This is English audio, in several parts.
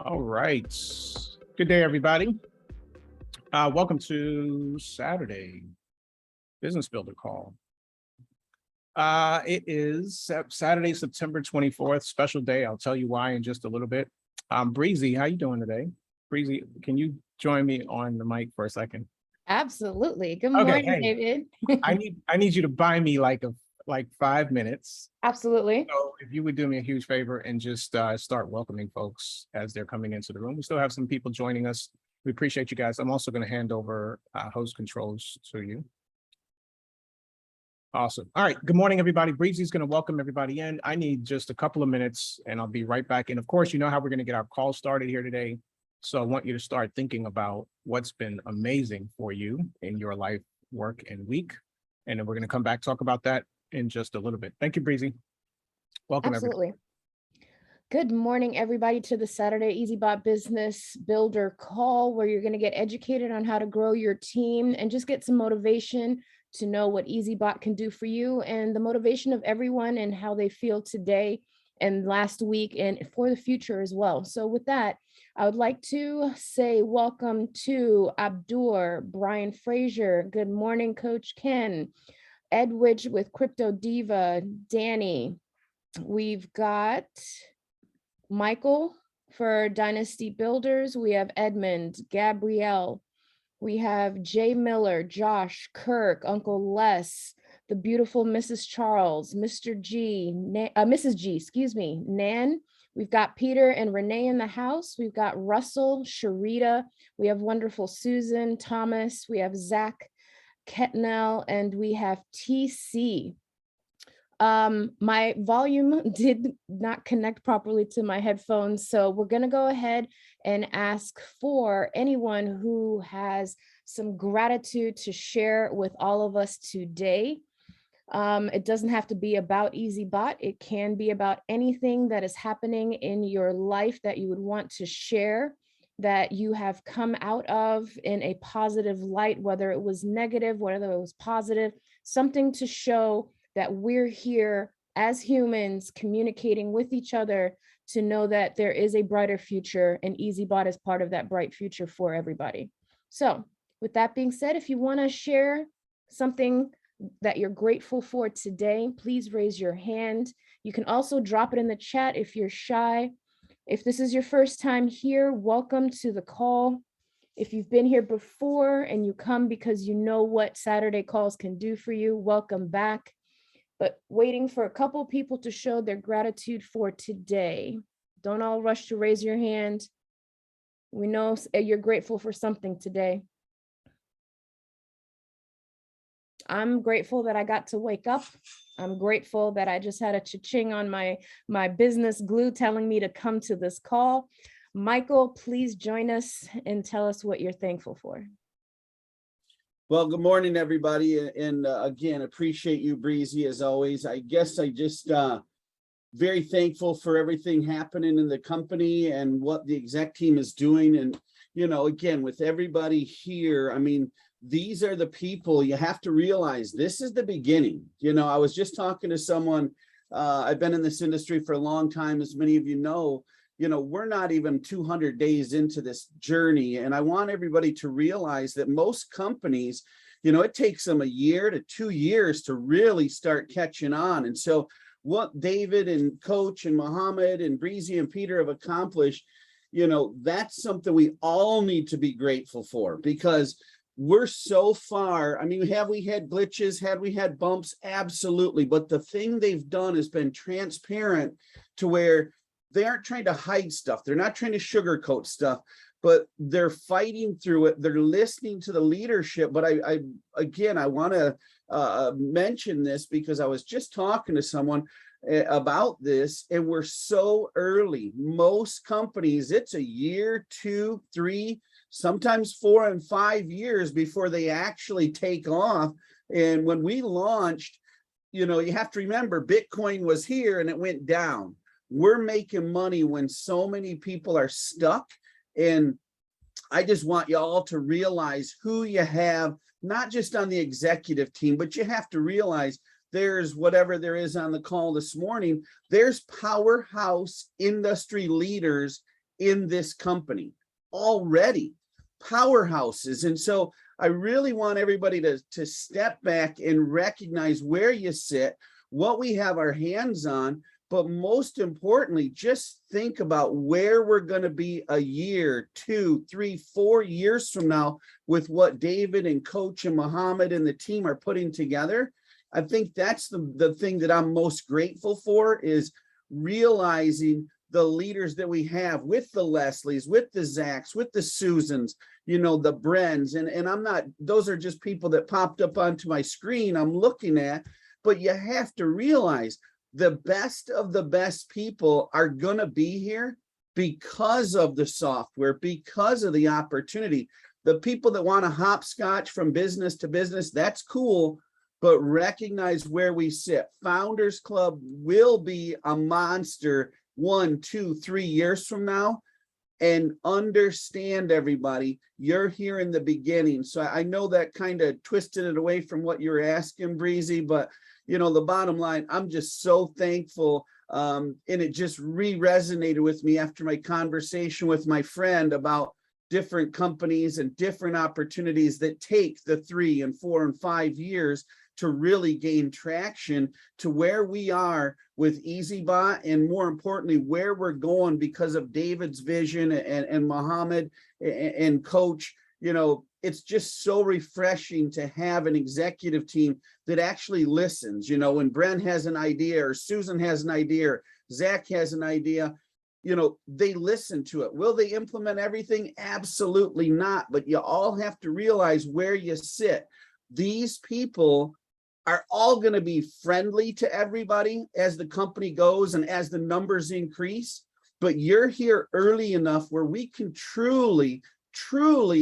All right. Good day, everybody. Welcome to Saturday Business Builder Call. It is Saturday, September 24th, special day. I'll tell you why in just a little bit. Breezy, how you doing today? Breezy, can you join me on the mic for a second? Absolutely. Good Okay, morning, hey, David. I need you to buy me like 5 minutes. Absolutely. So if you would do me a huge favor and just start welcoming folks as they're coming into the room. We still have some people joining us. We appreciate you guys. I'm also going to hand over host controls to you. Awesome. All right. Good morning, everybody. Breezy's going to welcome everybody in. I need just a couple of minutes and I'll be right back. And of course, you know how we're going to get our call started here today. So I want you to start thinking about what's been amazing for you in your life, work, and week. And then we're going to come back, talk about that in just a little bit. Thank you, Breezy. Welcome, Absolutely. everybody. Good morning, everybody, to the Saturday Eazybot Business Builder Call, where you're going to get educated on how to grow your team and just get some motivation to know what Eazybot can do for you and the motivation of everyone and how they feel today and last week and for the future as well. So with that, I would like to say welcome to Abdur, Brian Frazier. Good morning, Coach Ken. Edwidge with Crypto Diva, Danny. We've got Michael for Dynasty Builders. We have Edmund, Gabrielle. We have Jay Miller, Josh, Kirk, Uncle Les, the beautiful Mrs. Charles, Mr. G, Mrs. G, excuse me, Nan. We've got Peter and Renee in the house. We've got Russell, Sharita. We have wonderful Susan, Thomas. We have Zach, Ketnell, and we have TC. My volume did not connect properly to my headphones, so we're going to go ahead and ask for anyone who has some gratitude to share with all of us today. It doesn't have to be about Eazybot. It can be about anything that is happening in your life that you would want to share, that you have come out of in a positive light, whether it was negative, whether it was positive, something to show that we're here as humans communicating with each other to know that there is a brighter future, and Eazybot is part of that bright future for everybody. So with that being said, if you want to share something that you're grateful for today, please raise your hand. You can also drop it in the chat if you're shy. If this is your first time here, welcome to the call. If you've been here before and you come because you know what Saturday calls can do for you, welcome back. But waiting for a couple people to show their gratitude for today. Don't all rush to raise your hand. We know you're grateful for something today. I'm grateful that I got to wake up. I'm grateful that I just had a cha-ching on my business glue telling me to come to this call. Michael, please join us and tell us what you're thankful for. Well, good morning, everybody. And again, appreciate you, Breezy, as always. I guess I just very thankful for everything happening in the company and what the exec team is doing. And, you know, again, with everybody here, I mean, these are the people you have to realize this is the beginning. You know, I was just talking to someone, I've been in this industry for a long time, as many of you know, we're not even 200 days into this journey. And I want everybody to realize that most companies, you know, it takes them a year to 2 years to really start catching on. And so what David and Coach and Mohammed and Breezy and Peter have accomplished, you know, that's something we all need to be grateful for, because we're so far. I mean, have we had glitches? Had we had bumps? Absolutely. But the thing they've done has been transparent to where they aren't trying to hide stuff. They're not trying to sugarcoat stuff, but they're fighting through it. They're listening to the leadership. But I want to mention this because I was just talking to someone about this, and we're so early. Most companies, it's a year, 2, 3, sometimes 4 and 5 years before they actually take off. And when we launched, you know, you have to remember Bitcoin was here and it went down. We're making money when so many people are stuck. And I just want you all to realize who you have, not just on the executive team, but you have to realize there's whatever there is on the call this morning, there's powerhouse industry leaders in this company already, powerhouses. And so I really want everybody to step back and recognize where you sit, what we have our hands on, but most importantly, just think about where we're going to be a year, 2, 3, 4 years from now with what David and Coach and Muhammad and the team are putting together. I think that's the thing that I'm most grateful for, is realizing the leaders that we have with the Leslies, with the Zachs, with the Susans, you know, the Brens, and I'm not, those are just people that popped up onto my screen I'm looking at, but you have to realize the best of the best people are going to be here because of the software, because of the opportunity. The people that want to hopscotch from business to business, that's cool, but recognize where we sit. Founders Club will be a monster 1, 2, 3 years from now. And understand, everybody, you're here in the beginning. So I know that kind of twisted it away from what you're asking, Breezy, but you know, the bottom line, I'm just so thankful. And it just resonated with me after my conversation with my friend about different companies and different opportunities that take the 3 and 4 and 5 years to really gain traction to where we are with Eazybot, and more importantly, where we're going because of David's vision and Muhammad and Coach. You know, it's just so refreshing to have an executive team that actually listens. You know, when Brent has an idea, or Susan has an idea, or Zach has an idea, you know, they listen to it. Will they implement everything? Absolutely not. But you all have to realize where you sit. These people are all going to be friendly to everybody as the company goes and as the numbers increase. But you're here early enough where we can truly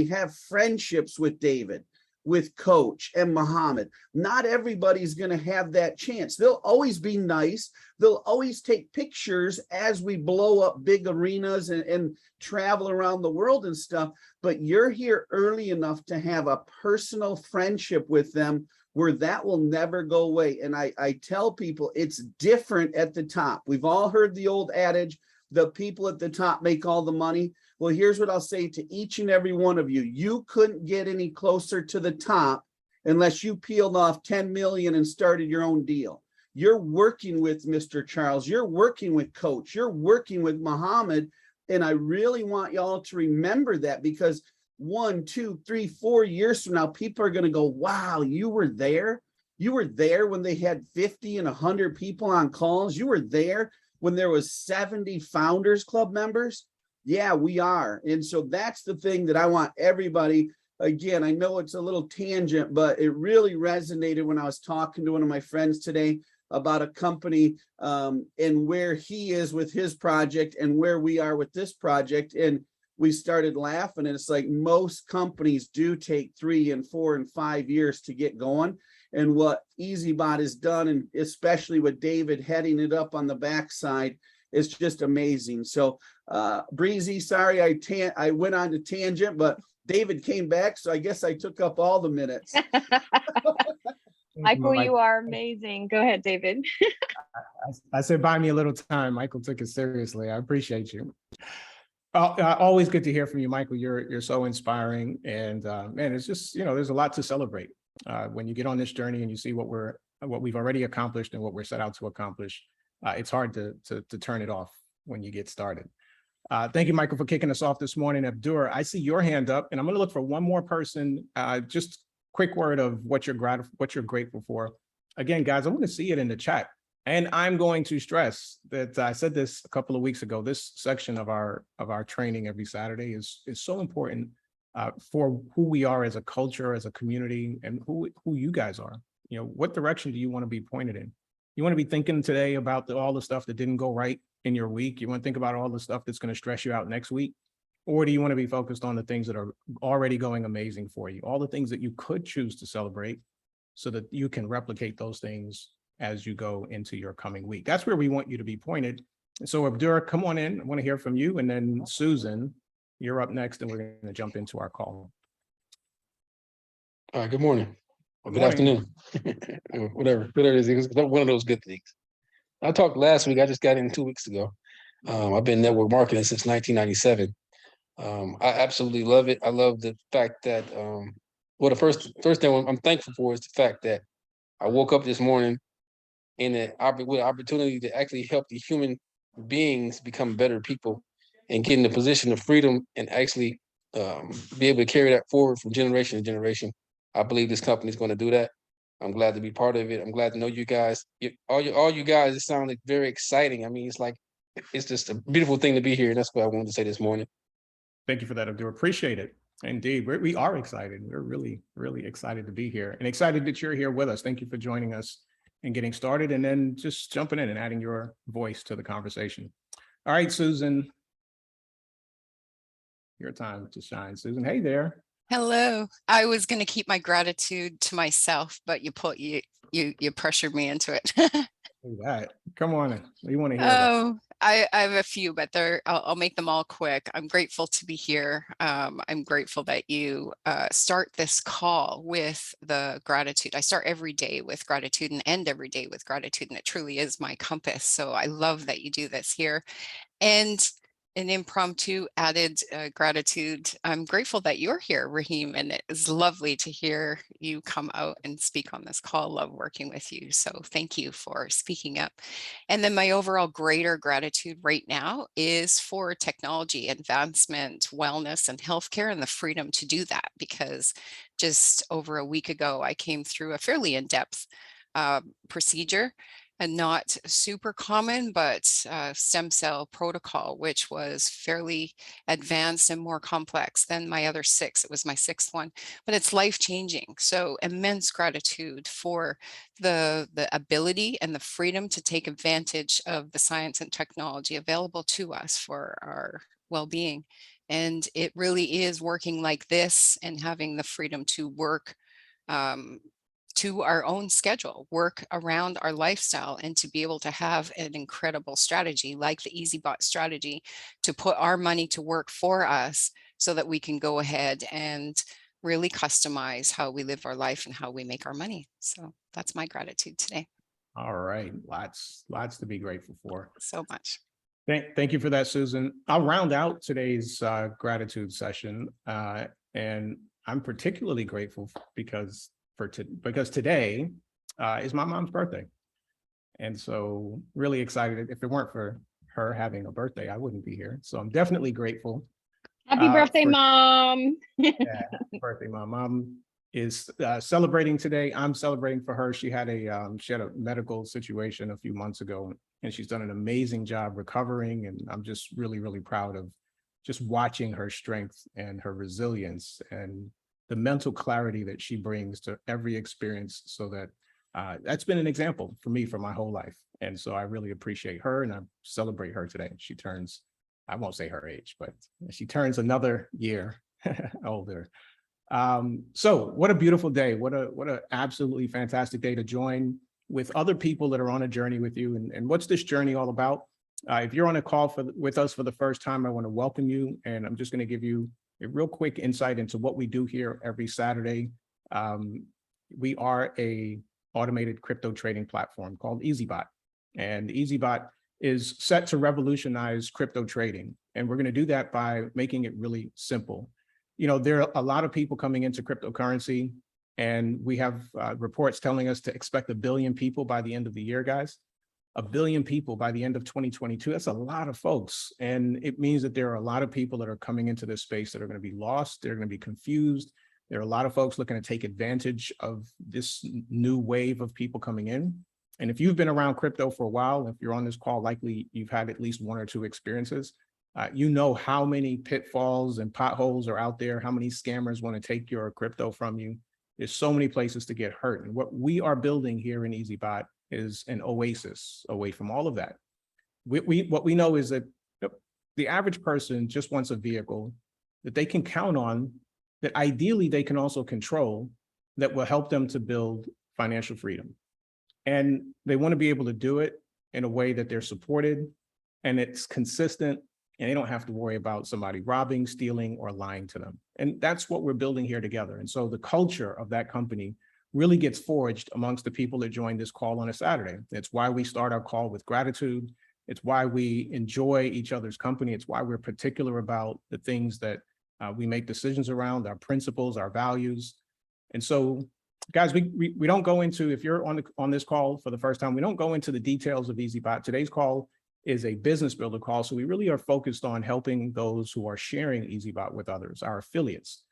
have friendships with David, with Coach and Muhammad. Not everybody's going to have that chance. They'll always be nice. They'll always take pictures as we blow up big arenas and travel around the world and stuff. But you're here early enough to have a personal friendship with them where that will never go away. And I tell people it's different at the top. We've all heard the old adage, the people at the top make all the money. Well, here's what I'll say to each and every one of you. You couldn't get any closer to the top unless you peeled off 10 million and started your own deal. You're working with Mr. Charles. You're working with Coach. You're working with Muhammad. And I really want y'all to remember that, because 1, 2, 3, 4 years from now, people are going to go, wow, you were there. You were there when they had 50 and 100 people on calls. You were there when there was 70 Founders Club members. Yeah, we are. And so that's the thing that I want everybody, again, I know it's a little tangent, but it really resonated when I was talking to one of my friends today about a company and where he is with his project and where we are with this project. And we started laughing, and it's like most companies do take 3 and 4 and 5 years to get going. And what Eazybot has done, and especially with David heading it up on the backside, is just amazing. So Breezy, sorry, I went on to tangent, but David came back, so I guess I took up all the minutes. Michael, you are amazing. Go ahead, David. I said, buy me a little time. Michael took it seriously. I appreciate you. Always good to hear from you, Michael. You're so inspiring, and man, it's just, you know, there's a lot to celebrate when you get on this journey and you see what we've already accomplished and what we're set out to accomplish. It's hard to turn it off when you get started. Thank you, Michael, for kicking us off this morning. Abdur, I see your hand up, and I'm going to look for one more person. Just quick word of what you're grateful for. Again, guys, I want to see it in the chat. And I'm going to stress that I said this a couple of weeks ago. This section of our training every Saturday is so important for who we are as a culture, as a community, and who you guys are. You know, what direction do you want to be pointed in? You want to be thinking today about all the stuff that didn't go right in your week? You want to think about all the stuff that's going to stress you out next week? Or do you want to be focused on the things that are already going amazing for you? All the things that you could choose to celebrate so that you can replicate those things as you go into your coming week. That's where we want you to be pointed. So Abdur, come on in. I want to hear from you. And then Susan, you're up next, and we're going to jump into our call. All right, good morning. Or good afternoon. whatever it is. It's one of those good things. I talked last week. I just got in 2 weeks ago. I've been network marketing since 1997. I absolutely love it. I love the fact that, well, the first thing I'm thankful for is the fact that I woke up this morning with the opportunity to actually help the human beings become better people and get in the position of freedom and actually be able to carry that forward from generation to generation. I believe this company is going to do that. I'm glad to be part of it. I'm glad to know you guys. All you guys, it sounds like very exciting. I mean, it's just a beautiful thing to be here. And that's what I wanted to say this morning. Thank you for that, Abdul. Appreciate it. Indeed, we are excited. We're really, really excited to be here and excited that you're here with us. Thank you for joining us and getting started and then just jumping in and adding your voice to the conversation. All right, Susan. Your time to shine, Susan. Hey there. Hello. I was going to keep my gratitude to myself, but you pressured me into it. Do that. Come on in. What do you want to hear about? Oh, I have a few, but I'll make them all quick. I'm grateful to be here. I'm grateful that you start this call with the gratitude. I start every day with gratitude and end every day with gratitude, and it truly is my compass. So I love that you do this here. And an impromptu added gratitude. I'm grateful that you're here, Raheem, and it is lovely to hear you come out and speak on this call. Love working with you. So thank you for speaking up. And then my overall greater gratitude right now is for technology advancement, wellness, and healthcare, and the freedom to do that, because just over a week ago, I came through a fairly in-depth procedure, and not super common, but stem cell protocol, which was fairly advanced and more complex than my other 6. It was my 6th one, but it's life-changing. So immense gratitude for the ability and the freedom to take advantage of the science and technology available to us for our well-being. And it really is working like this and having the freedom to work to our own schedule, work around our lifestyle, and to be able to have an incredible strategy like the Eazybot strategy to put our money to work for us so that we can go ahead and really customize how we live our life and how we make our money. So that's my gratitude today. All right. Lots to be grateful for. So much. Thank you for that, Susan. I'll round out today's gratitude session. And I'm particularly grateful because today is my mom's birthday. And so really excited. If it weren't for her having a birthday, I wouldn't be here. So I'm definitely grateful. Happy birthday, Mom. Yeah, happy birthday, Mom. Mom is celebrating today. I'm celebrating for her. She had a medical situation a few months ago, and she's done an amazing job recovering. And I'm just really, really proud of just watching her strength and her resilience and the mental clarity that she brings to every experience, so that that's been an example for me for my whole life. And so I really appreciate her and I celebrate her today. She turns, I won't say her age, but she turns another year older. So what a beautiful day. What a absolutely fantastic day to join with other people that are on a journey with you. And what's this journey all about? If you're on a call with us for the first time, I want to welcome you. And I'm just going to give you a real quick insight into what we do here every Saturday. We are a automated crypto trading platform called Eazybot. And Eazybot is set to revolutionize crypto trading. And we're going to do that by making it really simple. You know, there are a lot of people coming into cryptocurrency, and we have reports telling us to expect 1 billion people by the end of the year, guys. 1 billion people by the end of 2022. That's a lot of folks. And it means that there are a lot of people that are coming into this space that are going to be lost. They're going to be confused. There are a lot of folks looking to take advantage of this new wave of people coming in. And if you've been around crypto for a while, if you're on this call, likely you've had at least 1 or 2 experiences. You know how many pitfalls and potholes are out there, how many scammers want to take your crypto from you. There's so many places to get hurt. And what we are building here in Eazybot is an oasis away from all of that. What we know is that the average person just wants a vehicle that they can count on, that ideally they can also control, that will help them to build financial freedom. And they want to be able to do it in a way that they're supported and it's consistent, and they don't have to worry about somebody robbing, stealing, or lying to them. And that's what we're building here together. And so the culture of that company really gets forged amongst the people that join this call on a Saturday. That's why we start our call with gratitude. It's why we enjoy each other's company. It's why we're particular about the things that we make decisions around, our principles, our values. And so, guys, we don't go into, if you're on this call for the first time, we don't go into the details of Eazybot. Today's call is a business builder call. So we really are focused on helping those who are sharing Eazybot with others, our affiliates.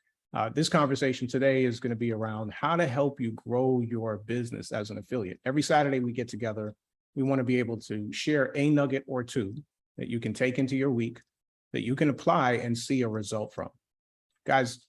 This conversation today is going to be around how to help you grow your business as an affiliate. Every Saturday we get together. We want to be able to share a nugget or two that you can take into your week, that you can apply and see a result from. Guys,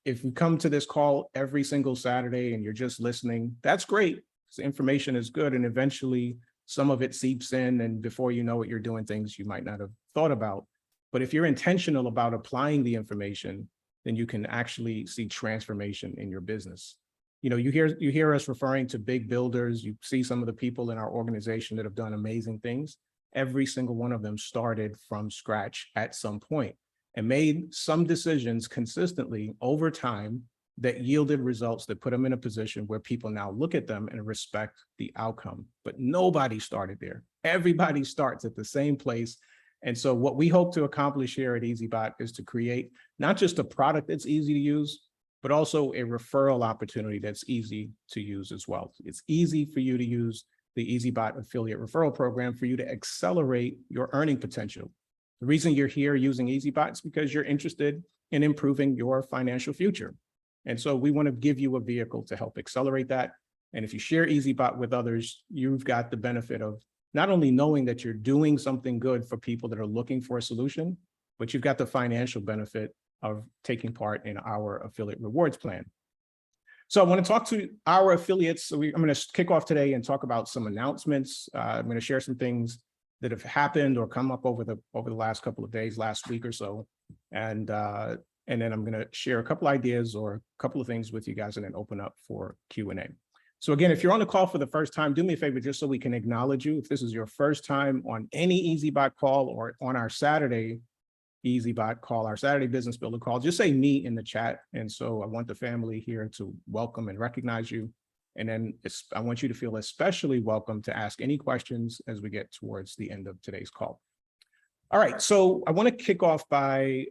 if you come to this call every single Saturday and you're just listening, that's great. The information is good, and eventually some of it seeps in, and before you know it, you're doing things you might not have thought about. But if you're intentional about applying the information, then you can actually see transformation in your business. You know, you hear us referring to big builders. You see some of the people in our organization that have done amazing things. Every single one of them started from scratch at some point and made some decisions consistently over time that yielded results that put them in a position where people now look at them and respect the outcome. But nobody started there. Everybody starts at the same place. And so what we hope to accomplish here at Eazybot is to create not just a product that's easy to use, but also a referral opportunity that's easy to use as well. It's easy for you to use the Eazybot affiliate referral program for you to accelerate your earning potential. The reason you're here using Eazybot is because you're interested in improving your financial future. And so we want to give you a vehicle to help accelerate that. And if you share Eazybot with others, you've got the benefit of not only knowing that you're doing something good for people that are looking for a solution, but you've got the financial benefit of taking part in our affiliate rewards plan. So I want to talk to our affiliates. So I'm going to kick off today and talk about some announcements. I'm going to share some things that have happened or come up over the last couple of days, last week or so. And then I'm going to share a couple ideas or a couple of things with you guys and then open up for Q&A. So again, if you're on the call for the first time, do me a favor, just so we can acknowledge you. If this is your first time on any Eazybot call or on our Saturday Eazybot call, our Saturday Business Builder call, just say me in the chat. And so I want the family here to welcome and recognize you. And then I want you to feel especially welcome to ask any questions as we get towards the end of today's call. All right, so I want to kick off by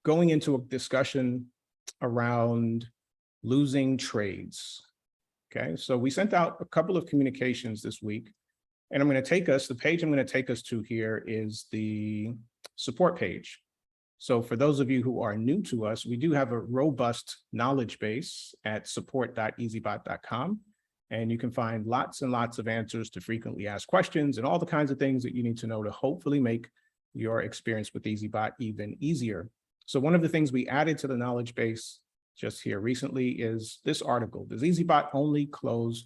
going into a discussion around losing trades. Okay, so we sent out a couple of communications this week, and I'm going to take us, the page I'm going to take us to here is the support page. So for those of you who are new to us, we do have a robust knowledge base at support.eazybot.com, and you can find lots and lots of answers to frequently asked questions and all the kinds of things that you need to know to hopefully make your experience with Eazybot even easier. So one of the things we added to the knowledge base just here recently is this article: does Eazybot only close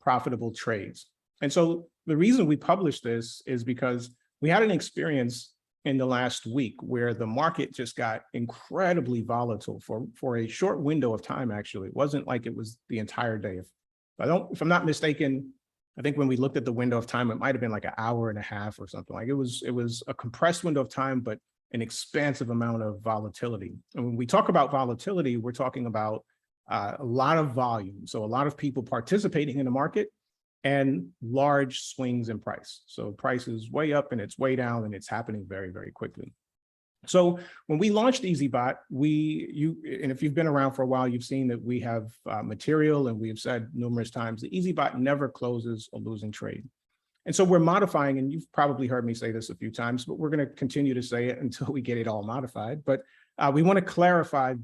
profitable trades? And so the reason we published this is because we had an experience in the last week where the market just got incredibly volatile for a short window of time. Actually, it wasn't like it was the entire day. If I'm not mistaken, I think when we looked at the window of time, it might have been like an hour and a half or something. Like it was a compressed window of time, but an expansive amount of volatility. And when we talk about volatility, we're talking about a lot of volume. So a lot of people participating in the market and large swings in price. So price is way up and it's way down, and it's happening very, very quickly. So when we launched Eazybot, and if you've been around for a while, you've seen that we have material, and we have said numerous times that Eazybot never closes a losing trade. And so we're modifying, and you've probably heard me say this a few times, but we're going to continue to say it until we get it all modified. But we want to clarify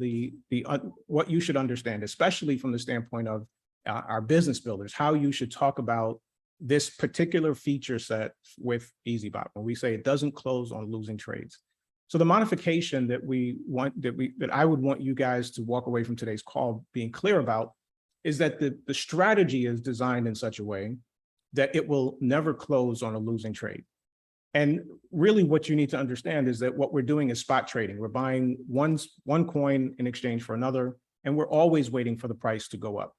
what you should understand, especially from the standpoint of our business builders, how you should talk about this particular feature set with Eazybot when we say it doesn't close on losing trades. So the modification that I would want you guys to walk away from today's call being clear about is that the strategy is designed in such a way that it will never close on a losing trade. And really what you need to understand is that what we're doing is spot trading. We're buying one coin in exchange for another, and we're always waiting for the price to go up.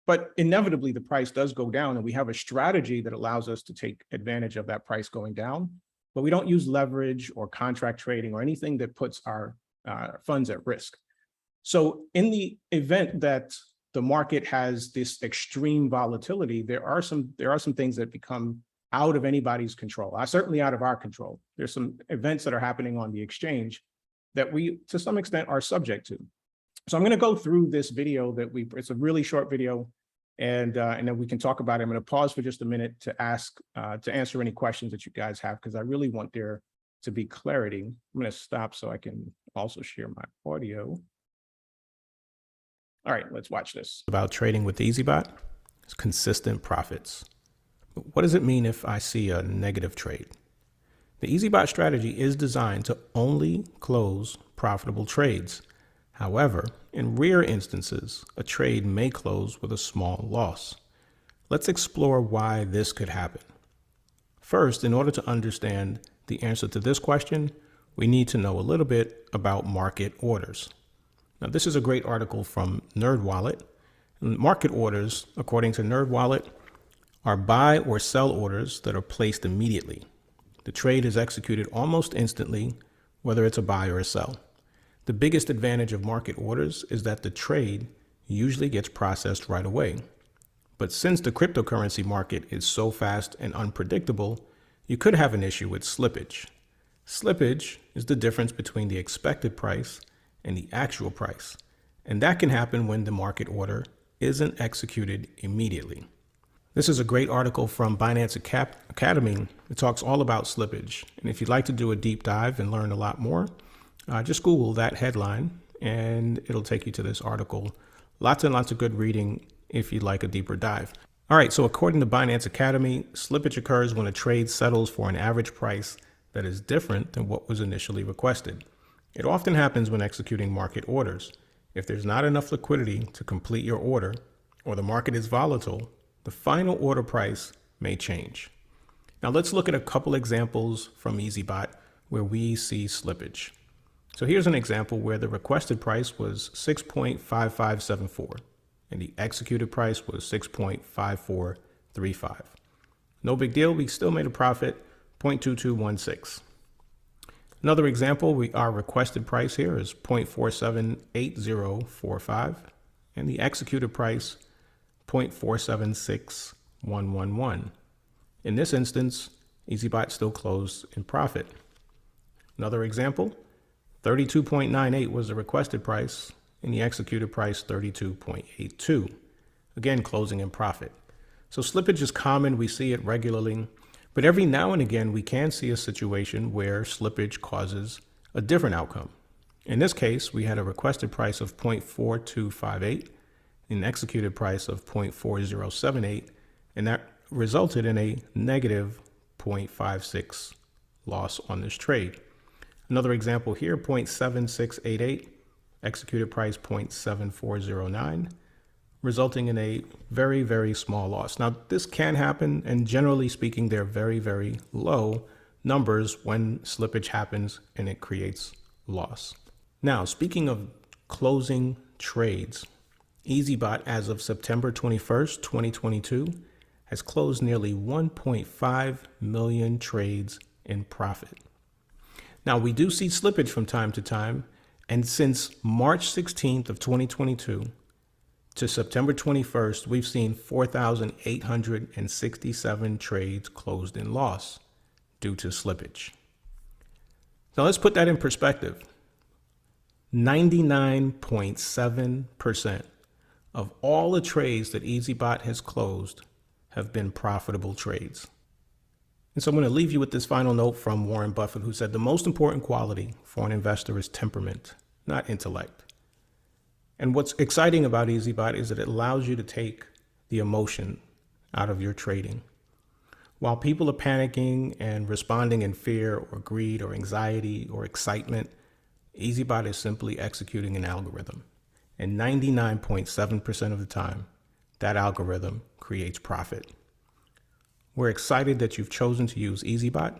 But inevitably, the price does go down, and we have a strategy that allows us to take advantage of that price going down. But we don't use leverage or contract trading or anything that puts our funds at risk. So in the event that the market has this extreme volatility, there are some things that become out of anybody's control. Certainly out of our control. There's some events that are happening on the exchange that we, to some extent, are subject to. So I'm going to go through this video it's a really short video, and then we can talk about it. I'm going to pause for just a minute to answer any questions that you guys have, because I really want there to be clarity. I'm going to stop so I can also share my audio. All right, let's watch this. About trading with Eazybot, it's consistent profits. What does it mean if I see a negative trade? The Eazybot strategy is designed to only close profitable trades. However, in rare instances, a trade may close with a small loss. Let's explore why this could happen. First, in order to understand the answer to this question, we need to know a little bit about market orders. Now, this is a great article from NerdWallet. Market orders, according to NerdWallet, are buy or sell orders that are placed immediately. The trade is executed almost instantly, whether it's a buy or a sell. The biggest advantage of market orders is that the trade usually gets processed right away. But since the cryptocurrency market is so fast and unpredictable, you could have an issue with slippage. Slippage is the difference between the expected price and the actual price, and that can happen when the market order isn't executed immediately. This is a great article from Binance Academy. It talks all about slippage, and if you'd like to do a deep dive and learn a lot more, just Google that headline and it'll take you to this article. Lots and lots of good reading if you'd like a deeper dive. All right, so according to Binance Academy, slippage occurs when a trade settles for an average price that is different than what was initially requested. It often happens when executing market orders. If there's not enough liquidity to complete your order, or the market is volatile, the final order price may change. Now let's look at a couple examples from Eazybot where we see slippage. So here's an example where the requested price was 6.5574 and the executed price was 6.5435. No big deal, we still made a profit, 0.2216. Another example, our requested price here is 0.478045 and the executed price 0.476111. In this instance, Eazybot still closed in profit. Another example, 32.98 was the requested price and the executed price 32.82. Again, closing in profit. So slippage is common, we see it regularly, but every now and again we can see a situation where slippage causes a different outcome. In this case, we had a requested price of 0.4258, an executed price of 0.4078, and that resulted in a negative 0.56 loss on this trade. Another example here, 0.7688, executed price 0.7409, resulting in a very, very small loss. Now, this can happen, and generally speaking, they're very, very low numbers when slippage happens and it creates loss. Now, speaking of closing trades, Eazybot, as of September 21st, 2022, has closed nearly 1.5 million trades in profit. Now, we do see slippage from time to time, and since March 16th of 2022 to September 21st, we've seen 4,867 trades closed in loss due to slippage. Now, let's put that in perspective. 99.7% of all the trades that Eazybot has closed have been profitable trades. And so I'm going to leave you with this final note from Warren Buffett, who said the most important quality for an investor is temperament, not intellect. And what's exciting about Eazybot is that it allows you to take the emotion out of your trading. While people are panicking and responding in fear or greed or anxiety or excitement, Eazybot is simply executing an algorithm. And 99.7% of the time, that algorithm creates profit. We're excited that you've chosen to use Eazybot,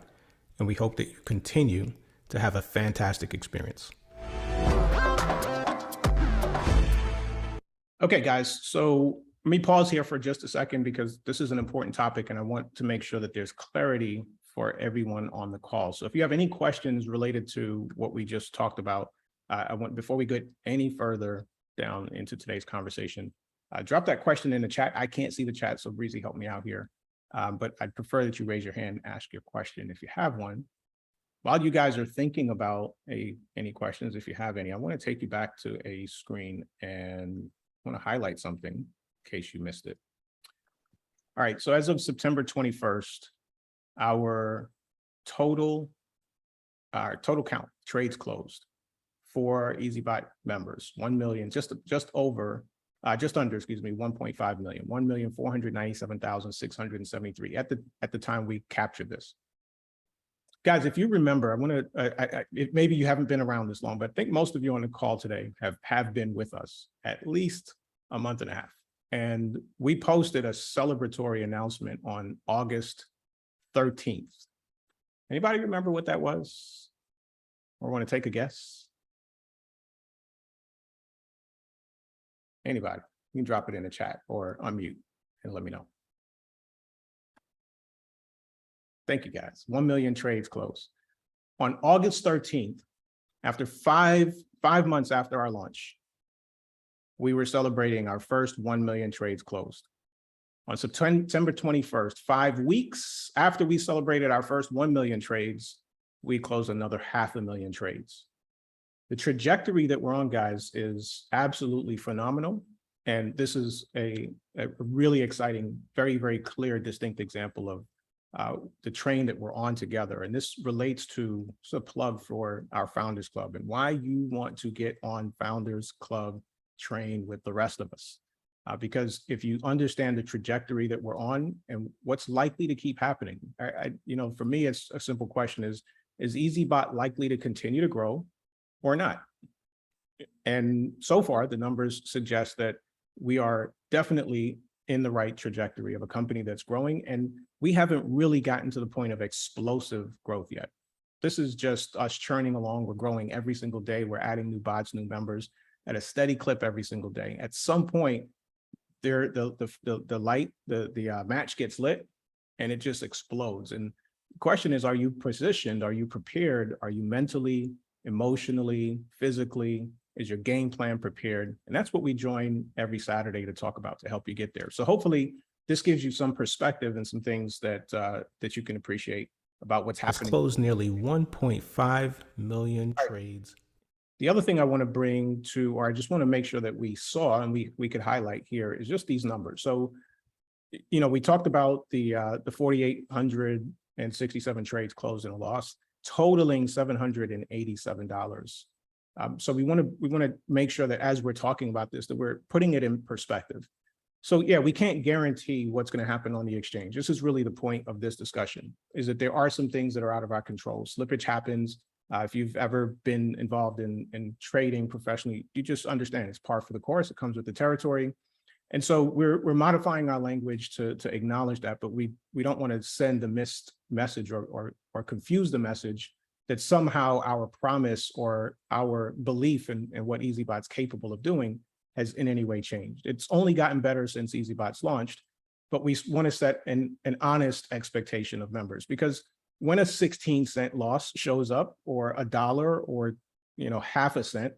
and we hope that you continue to have a fantastic experience. Okay, guys, so let me pause here for just a second because this is an important topic and I want to make sure that there's clarity for everyone on the call. So if you have any questions related to what we just talked about, before we get any further down into today's conversation, drop that question in the chat. I can't see the chat, so Breezy, help me out here. But I'd prefer that you raise your hand, ask your question if you have one. While you guys are thinking about any questions, if you have any, I want to take you back to a screen and I want to highlight something in case you missed it. All right, so as of September 21st, our total count trades closed for Eazybot members, 1 million, just under, 1.5 million, 1,497,673 at the time we captured this. Guys, if you remember, I want to, maybe you haven't been around this long, but I think most of you on the call today have been with us at least a month and a half. And we posted a celebratory announcement on August 13th. Anybody remember what that was? Or want to take a guess? Anybody? You can drop it in the chat or unmute and let me know. Thank you, guys. 1 million trades closed. On August 13th, after five months after our launch, we were celebrating our first 1 million trades closed. On September 21st, 5 weeks after we celebrated our first 1 million trades, we closed another 500,000 trades. The trajectory that we're on, guys, is absolutely phenomenal. And this is a really exciting, very, very clear, distinct example of the train that we're on together. And this relates to a plug for our Founders Club and why you want to get on Founders Club train with the rest of us. Because if you understand the trajectory that we're on and what's likely to keep happening, for me, it's a simple question is Eazybot likely to continue to grow or not? And so far, the numbers suggest that we are definitely in the right trajectory of a company that's growing, and we haven't really gotten to the point of explosive growth yet. This is just us churning along. We're growing every single day. We're adding new bots, new members at a steady clip every single day. At some point, the match gets lit and it just explodes. And the question is, are you positioned? Are you prepared? Are you mentally, emotionally, physically? Is your game plan prepared? And that's what we join every Saturday to talk about to help you get there. So hopefully this gives you some perspective and some things that that you can appreciate about what's happening. Closed nearly 1.5 million trades. The other thing I want to bring to, or I just want to make sure that we saw and we could highlight here is just these numbers. So, we talked about the 4,867 trades closed and a loss, totaling $787. So we want to make sure that as we're talking about this, that we're putting it in perspective. So yeah, we can't guarantee what's going to happen on the exchange. This is really the point of this discussion, is that there are some things that are out of our control. Slippage happens. If you've ever been involved in trading professionally, you just understand it's par for the course. It comes with the territory. And so we're modifying our language to acknowledge that, but we don't want to send the missed message or confuse the message that somehow our promise or our belief in what Eazybot's capable of doing has in any way changed. It's only gotten better since Eazybot's launched, but we want to set an honest expectation of members, because when a 16-cent loss shows up, or $1, or half a cent,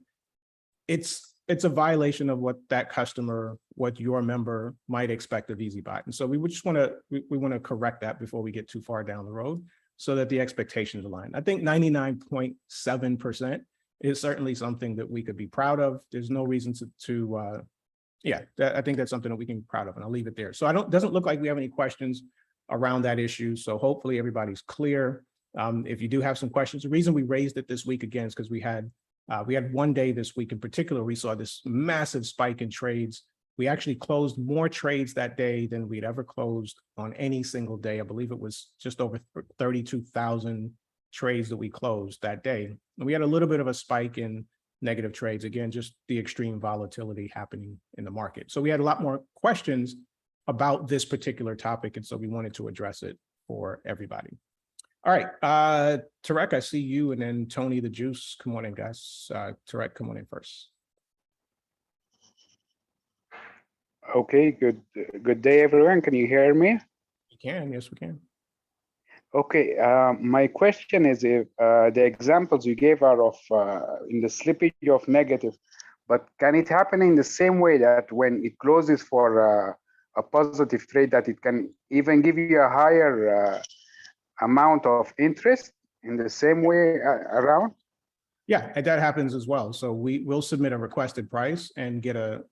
it's a violation of what that customer, what your member might expect of Eazybot. And so we would just want to correct that before we get too far down the road, so that the expectations align. I think 99.7% is certainly something that we could be proud of. There's no reason I think that's something that we can be proud of, and I'll leave it there. So doesn't look like we have any questions around that issue. So hopefully everybody's clear. If you do have some questions, the reason we raised it this week again is because we had one day this week in particular, we saw this massive spike in trades. We actually closed more trades that day than we'd ever closed on any single day. I believe it was just over 32,000 trades that we closed that day. And we had a little bit of a spike in negative trades. Again, just the extreme volatility happening in the market. So we had a lot more questions about this particular topic. And so we wanted to address it for everybody. All right, Tarek, I see you, and then Tony the Juice. Come on in, guys. Tarek, come on in first. Okay, good day, everyone. Can you hear me? We can, yes, we can. Okay, my question is if the examples you gave are of in the slippage of negative, but can it happen in the same way that when it closes for a positive trade that it can even give you a higher amount of interest in the same way around? Yeah, and that happens as well. So we will submit a requested price and get a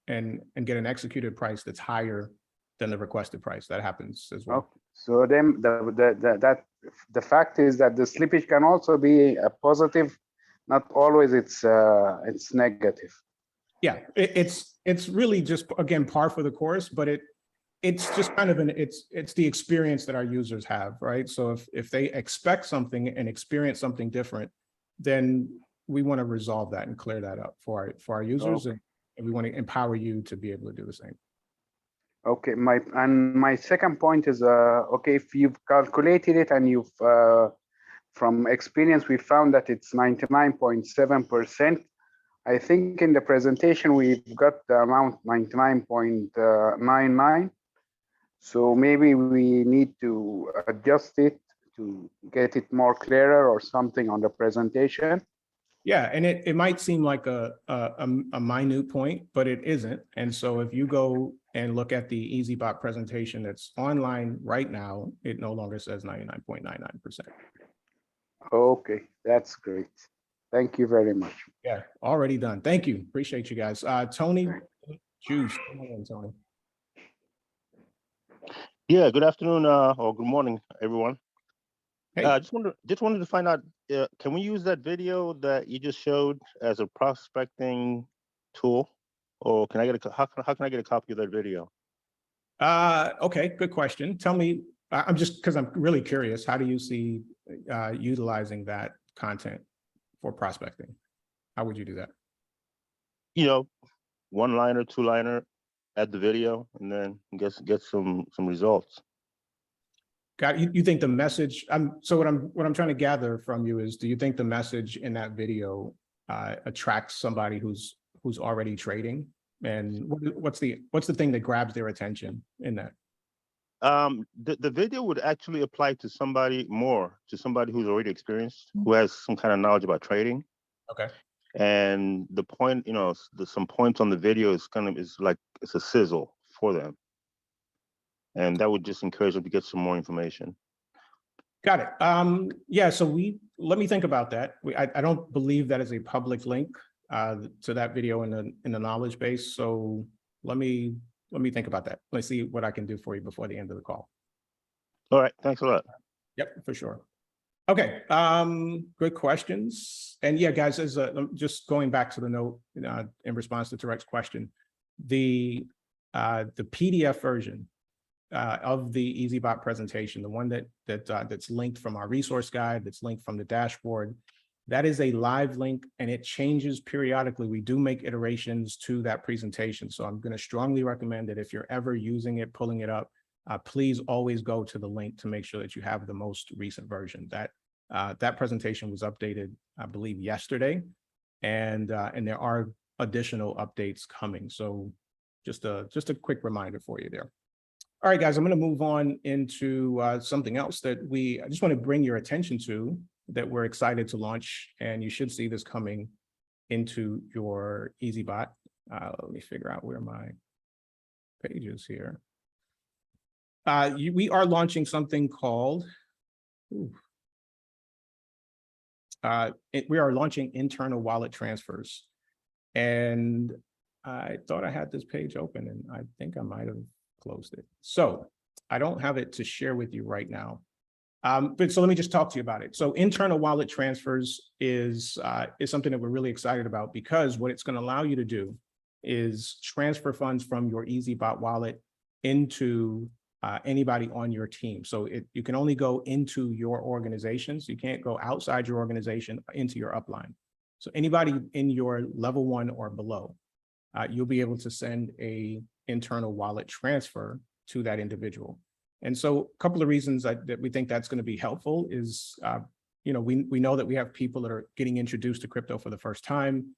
and get an executed price that's higher than the requested price. That happens as well. Okay. So then the fact is that the slippage can also be a positive, not always it's negative. Yeah, it's really just, again, par for the course, but it's just kind of it's the experience that our users have, right? So if they expect something and experience something different, then we want to resolve that and clear that up for our users, Okay. and we want to empower you to be able to do the same. Okay, my second point is okay, if you've calculated it and you've from experience we found that it's 99.7%. I think in the presentation we've got the amount 99.99. So maybe we need to adjust it to get it more clearer or something on the presentation. Yeah, and it might seem like a minute point, but it isn't. And so if you go and look at the Eazybot presentation that's online right now, it no longer says 99.99%. Okay, that's great. Thank you very much. Yeah, already done. Thank you. Appreciate you guys. Tony Juice. Come on in, Tony. Yeah, good afternoon or good morning, everyone. Hey. Just wanted to find out, can we use that video that you just showed as a prospecting tool, or can I get how can I get a copy of that video? Okay, good question. Tell me, I'm just, because I'm really curious, how do you see utilizing that content for prospecting? How would you do that? You know, one-liner, two-liner, add the video, and then get some results. Got you think the message, so what I'm trying to gather from you is, do you think the message in that video attracts somebody who's already trading? And what's the thing that grabs their attention in that? The video would actually apply to somebody who's already experienced, who has some kind of knowledge about trading. Okay. And the point, some points on the video is like it's a sizzle for them. And that would just encourage them to get some more information. Got it. Yeah, so let me think about that. I don't believe that is a public link to that video in the knowledge base. So let me think about that. Let's see what I can do for you before the end of the call. All right, thanks a lot. Yep, for sure. Okay, good questions. And yeah, guys, as just going back to the note in response to Tarek's question, the PDF version of the Eazybot presentation, the one that's linked from our resource guide, that's linked from the dashboard, that is a live link and it changes periodically. We do make iterations to that presentation. So I'm going to strongly recommend that if you're ever using it, pulling it up, please always go to the link to make sure that you have the most recent version. That presentation was updated, I believe, yesterday, and there are additional updates coming. So just a quick reminder for you there. All right, guys, I'm going to move on into something else that I just want to bring your attention to, that we're excited to launch, and you should see this coming into your Eazybot. Let me figure out where my page is here. We are launching something called, we are launching internal wallet transfers. And I thought I had this page open and I think I might have closed it. So I don't have it to share with you right now. But so let me just talk to you about it. So internal wallet transfers is something that we're really excited about, because what it's going to allow you to do is transfer funds from your Eazybot wallet into anybody on your team. So you can only go into your organization. So you can't go outside your organization into your upline. So anybody in your level 1 or below, you'll be able to send a internal wallet transfer to that individual. And so a couple of reasons that we think that's going to be helpful is, we know that we have people that are getting introduced to crypto for the first time.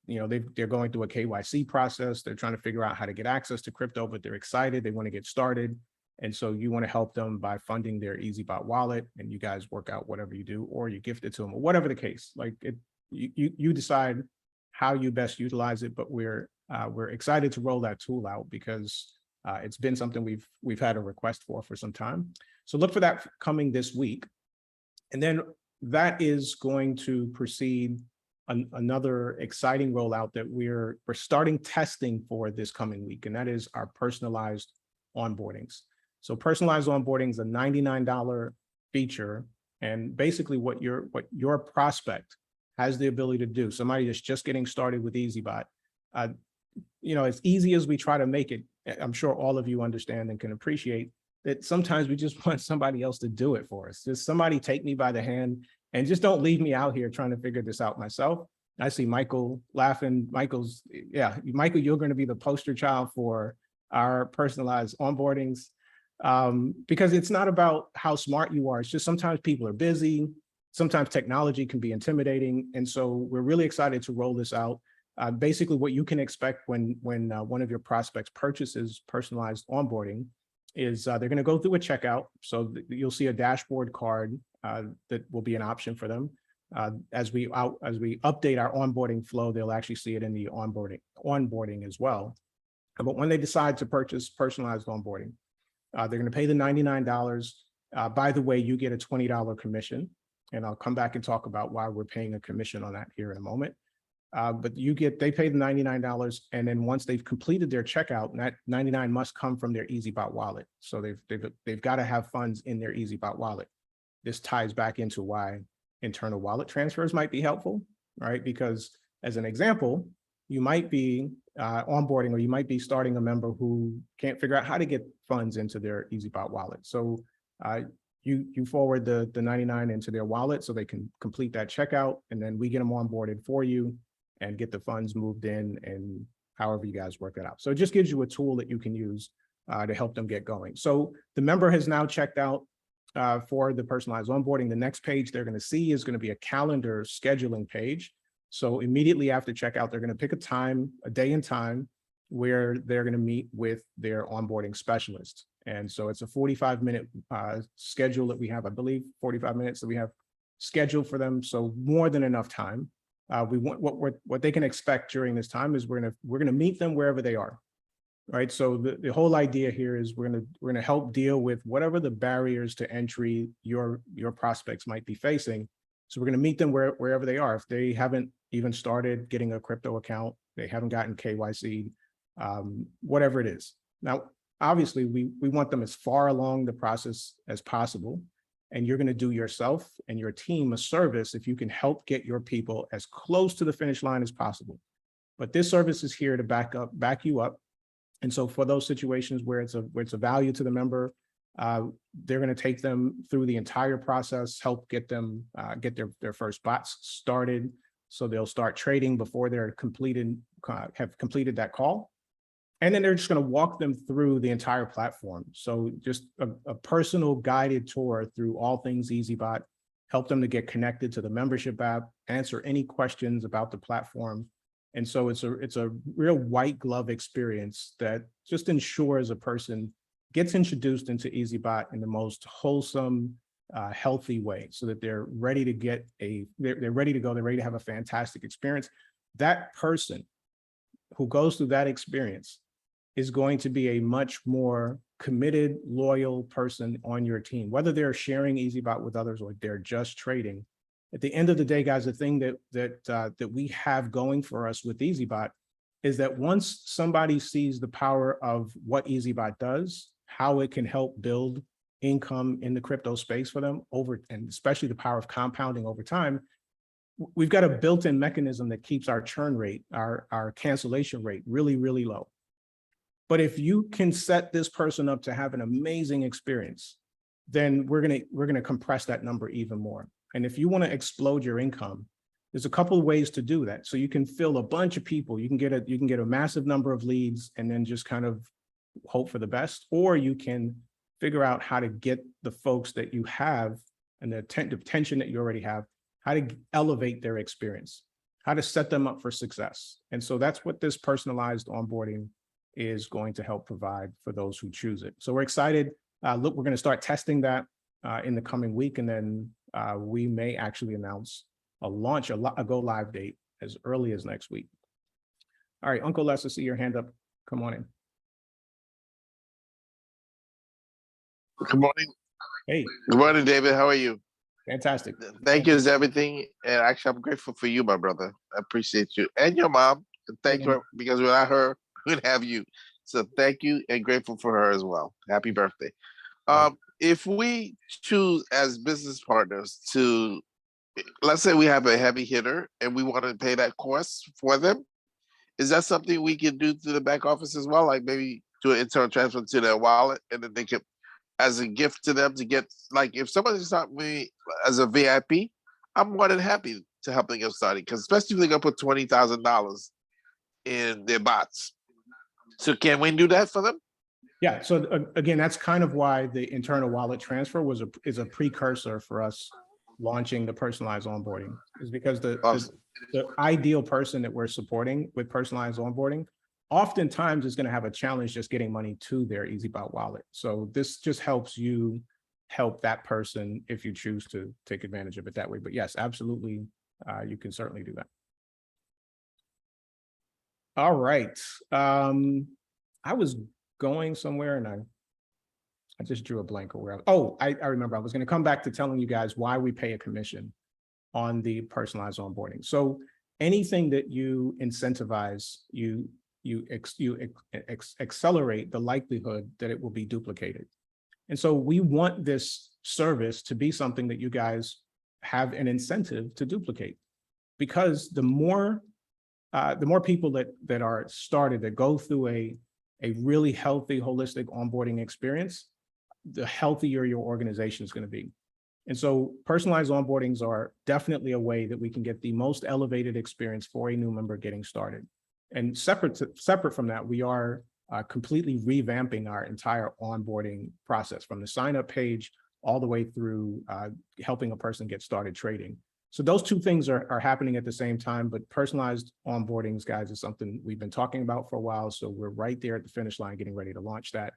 They're going through a KYC process. They're trying to figure out how to get access to crypto, but they're excited. They want to get started. And so you want to help them by funding their Eazybot wallet, and you guys work out whatever you do, or you gift it to them, or whatever the case. Like you decide how you best utilize it, but we're excited to roll that tool out because It's been something we've had a request for some time. So look for that coming this week. And then that is going to proceed another exciting rollout that we're starting testing for this coming week, and that is our personalized onboardings. So personalized onboarding is a $99 feature, and basically what your prospect has the ability to do. Somebody that's just getting started with Eazybot, as easy as we try to make it, I'm sure all of you understand and can appreciate that sometimes we just want somebody else to do it for us. Just somebody take me by the hand and just don't leave me out here trying to figure this out myself. I see Michael laughing. Michael, you're going to be the poster child for our personalized onboardings, because it's not about how smart you are. It's just sometimes people are busy. Sometimes technology can be intimidating. And so we're really excited to roll this out. Basically what you can expect when one of your prospects purchases personalized onboarding is they're going to go through a checkout. So you'll see a dashboard card that will be an option for them. As we update our onboarding flow, they'll actually see it in the onboarding as well. But when they decide to purchase personalized onboarding, they're going to pay the $99. By the way, you get a $20 commission, and I'll come back and talk about why we're paying a commission on that here in a moment. But they pay the $99, and then once they've completed their checkout, and that $99 must come from their Eazybot wallet. So they've got to have funds in their Eazybot wallet. This ties back into why internal wallet transfers might be helpful, right? Because as an example, you might be onboarding, or you might be starting a member who can't figure out how to get funds into their Eazybot wallet. So you forward the $99 into their wallet so they can complete that checkout, and then we get them onboarded for you and get the funds moved in, and however you guys work that out. So it just gives you a tool that you can use to help them get going. So the member has now checked out for the personalized onboarding. The next page they're going to see is going to be a calendar scheduling page. So immediately after checkout, they're going to pick a day and time where they're going to meet with their onboarding specialist. And so it's a 45-minute schedule that we have, I believe 45 minutes that we have scheduled for them. So more than enough time. We want what they can expect during this time is we're gonna meet them wherever they are, right? So the whole idea here is we're gonna help deal with whatever the barriers to entry your prospects might be facing. So we're gonna meet them wherever they are. If they haven't even started getting a crypto account, they haven't gotten KYC, whatever it is. Now, obviously, we want them as far along the process as possible. And you're going to do yourself and your team a service if you can help get your people as close to the finish line as possible. But this service is here to back you up. And so for those situations where it's a value to the member, they're going to take them through the entire process, help get them get their first bots started. So they'll start trading before they're have completed that call. And then they're just going to walk them through the entire platform. So just a personal guided tour through all things Eazybot, help them to get connected to the membership app, answer any questions about the platform. And so it's a real white glove experience that just ensures a person gets introduced into Eazybot in the most wholesome, healthy way, so that they're ready to they're ready to go. They're ready to have a fantastic experience. That person who goes through that experience is going to be a much more committed, loyal person on your team, whether they're sharing Eazybot with others or they're just trading. At the end of the day, guys, the thing that we have going for us with Eazybot is that once somebody sees the power of what Eazybot does, how it can help build income in the crypto space for them and especially the power of compounding over time, we've got a built-in mechanism that keeps our churn rate, our cancellation rate really, really low. But if you can set this person up to have an amazing experience, then we're gonna compress that number even more. And if you want to explode your income, there's a couple of ways to do that. So you can fill a bunch of people. You can get a massive number of leads and then just kind of hope for the best, or you can figure out how to get the folks that you have and the tension that you already have, how to elevate their experience, how to set them up for success. And so that's what this personalized onboarding is going to help provide for those who choose it. So we're excited. Look, we're going to start testing that in the coming week, and then we may actually announce a go live date as early as next week. All right, Uncle Les, I see your hand up. Come on in. Good morning. Hey, Good morning, David. How are you? fantastic. Thank you is everything. And actually, I'm grateful for you, my brother. I appreciate you and your mom. And thank you because without her, we'd have you. So thank you and grateful for her as well. Happy birthday. If we choose as business partners to, let's say we have a heavy hitter and we want to pay that cost for them, is that something we can do through the back office as well? Like maybe do an internal transfer to their wallet and then they can, as a gift to them to get, like if somebody's not me as a VIP, I'm more than happy to help them get started. Because especially if they're gonna put $20,000 in their bots. So can we do that for them? Yeah, so again, that's kind of why the internal wallet transfer is a precursor for us launching the personalized onboarding, is because the ideal person that we're supporting with personalized onboarding oftentimes is going to have a challenge just getting money to their Eazybot wallet. So this just helps you help that person if you choose to take advantage of it that way. But yes, absolutely, you can certainly do that. All right. I was going somewhere and I just drew a blank or where. I remember I was going to come back to telling you guys why we pay a commission on the personalized onboarding. So anything that you incentivize, you accelerate the likelihood that it will be duplicated. And so we want this service to be something that you guys have an incentive to duplicate, because the more people that are started, that go through a really healthy, holistic onboarding experience, the healthier your organization is going to be. And so personalized onboardings are definitely a way that we can get the most elevated experience for a new member getting started. And separate from that, we are completely revamping our entire onboarding process, from the sign-up page all the way through helping a person get started trading. So those two things are happening at the same time, but personalized onboardings, guys, is something we've been talking about for a while. So we're right there at the finish line, getting ready to launch that.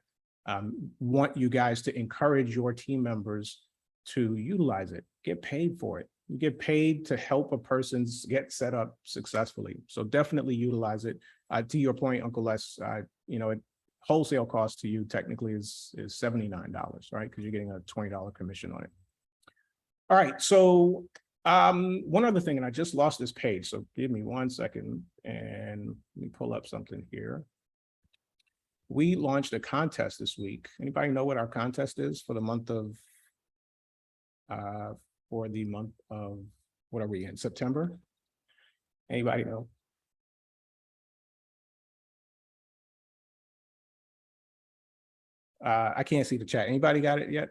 Want you guys to encourage your team members to utilize it, get paid for it. You get paid to help a person get set up successfully. So definitely utilize it. To your point, Uncle Les, wholesale cost to you technically is $79, right? Because you're getting a $20 commission on it. All right, so one other thing, and I just lost this page, so give me 1 second and let me pull up something here. We launched a contest this week. Anybody know what our contest is for the month of what are we in, September? Anybody know? I can't see the chat. Anybody got it yet?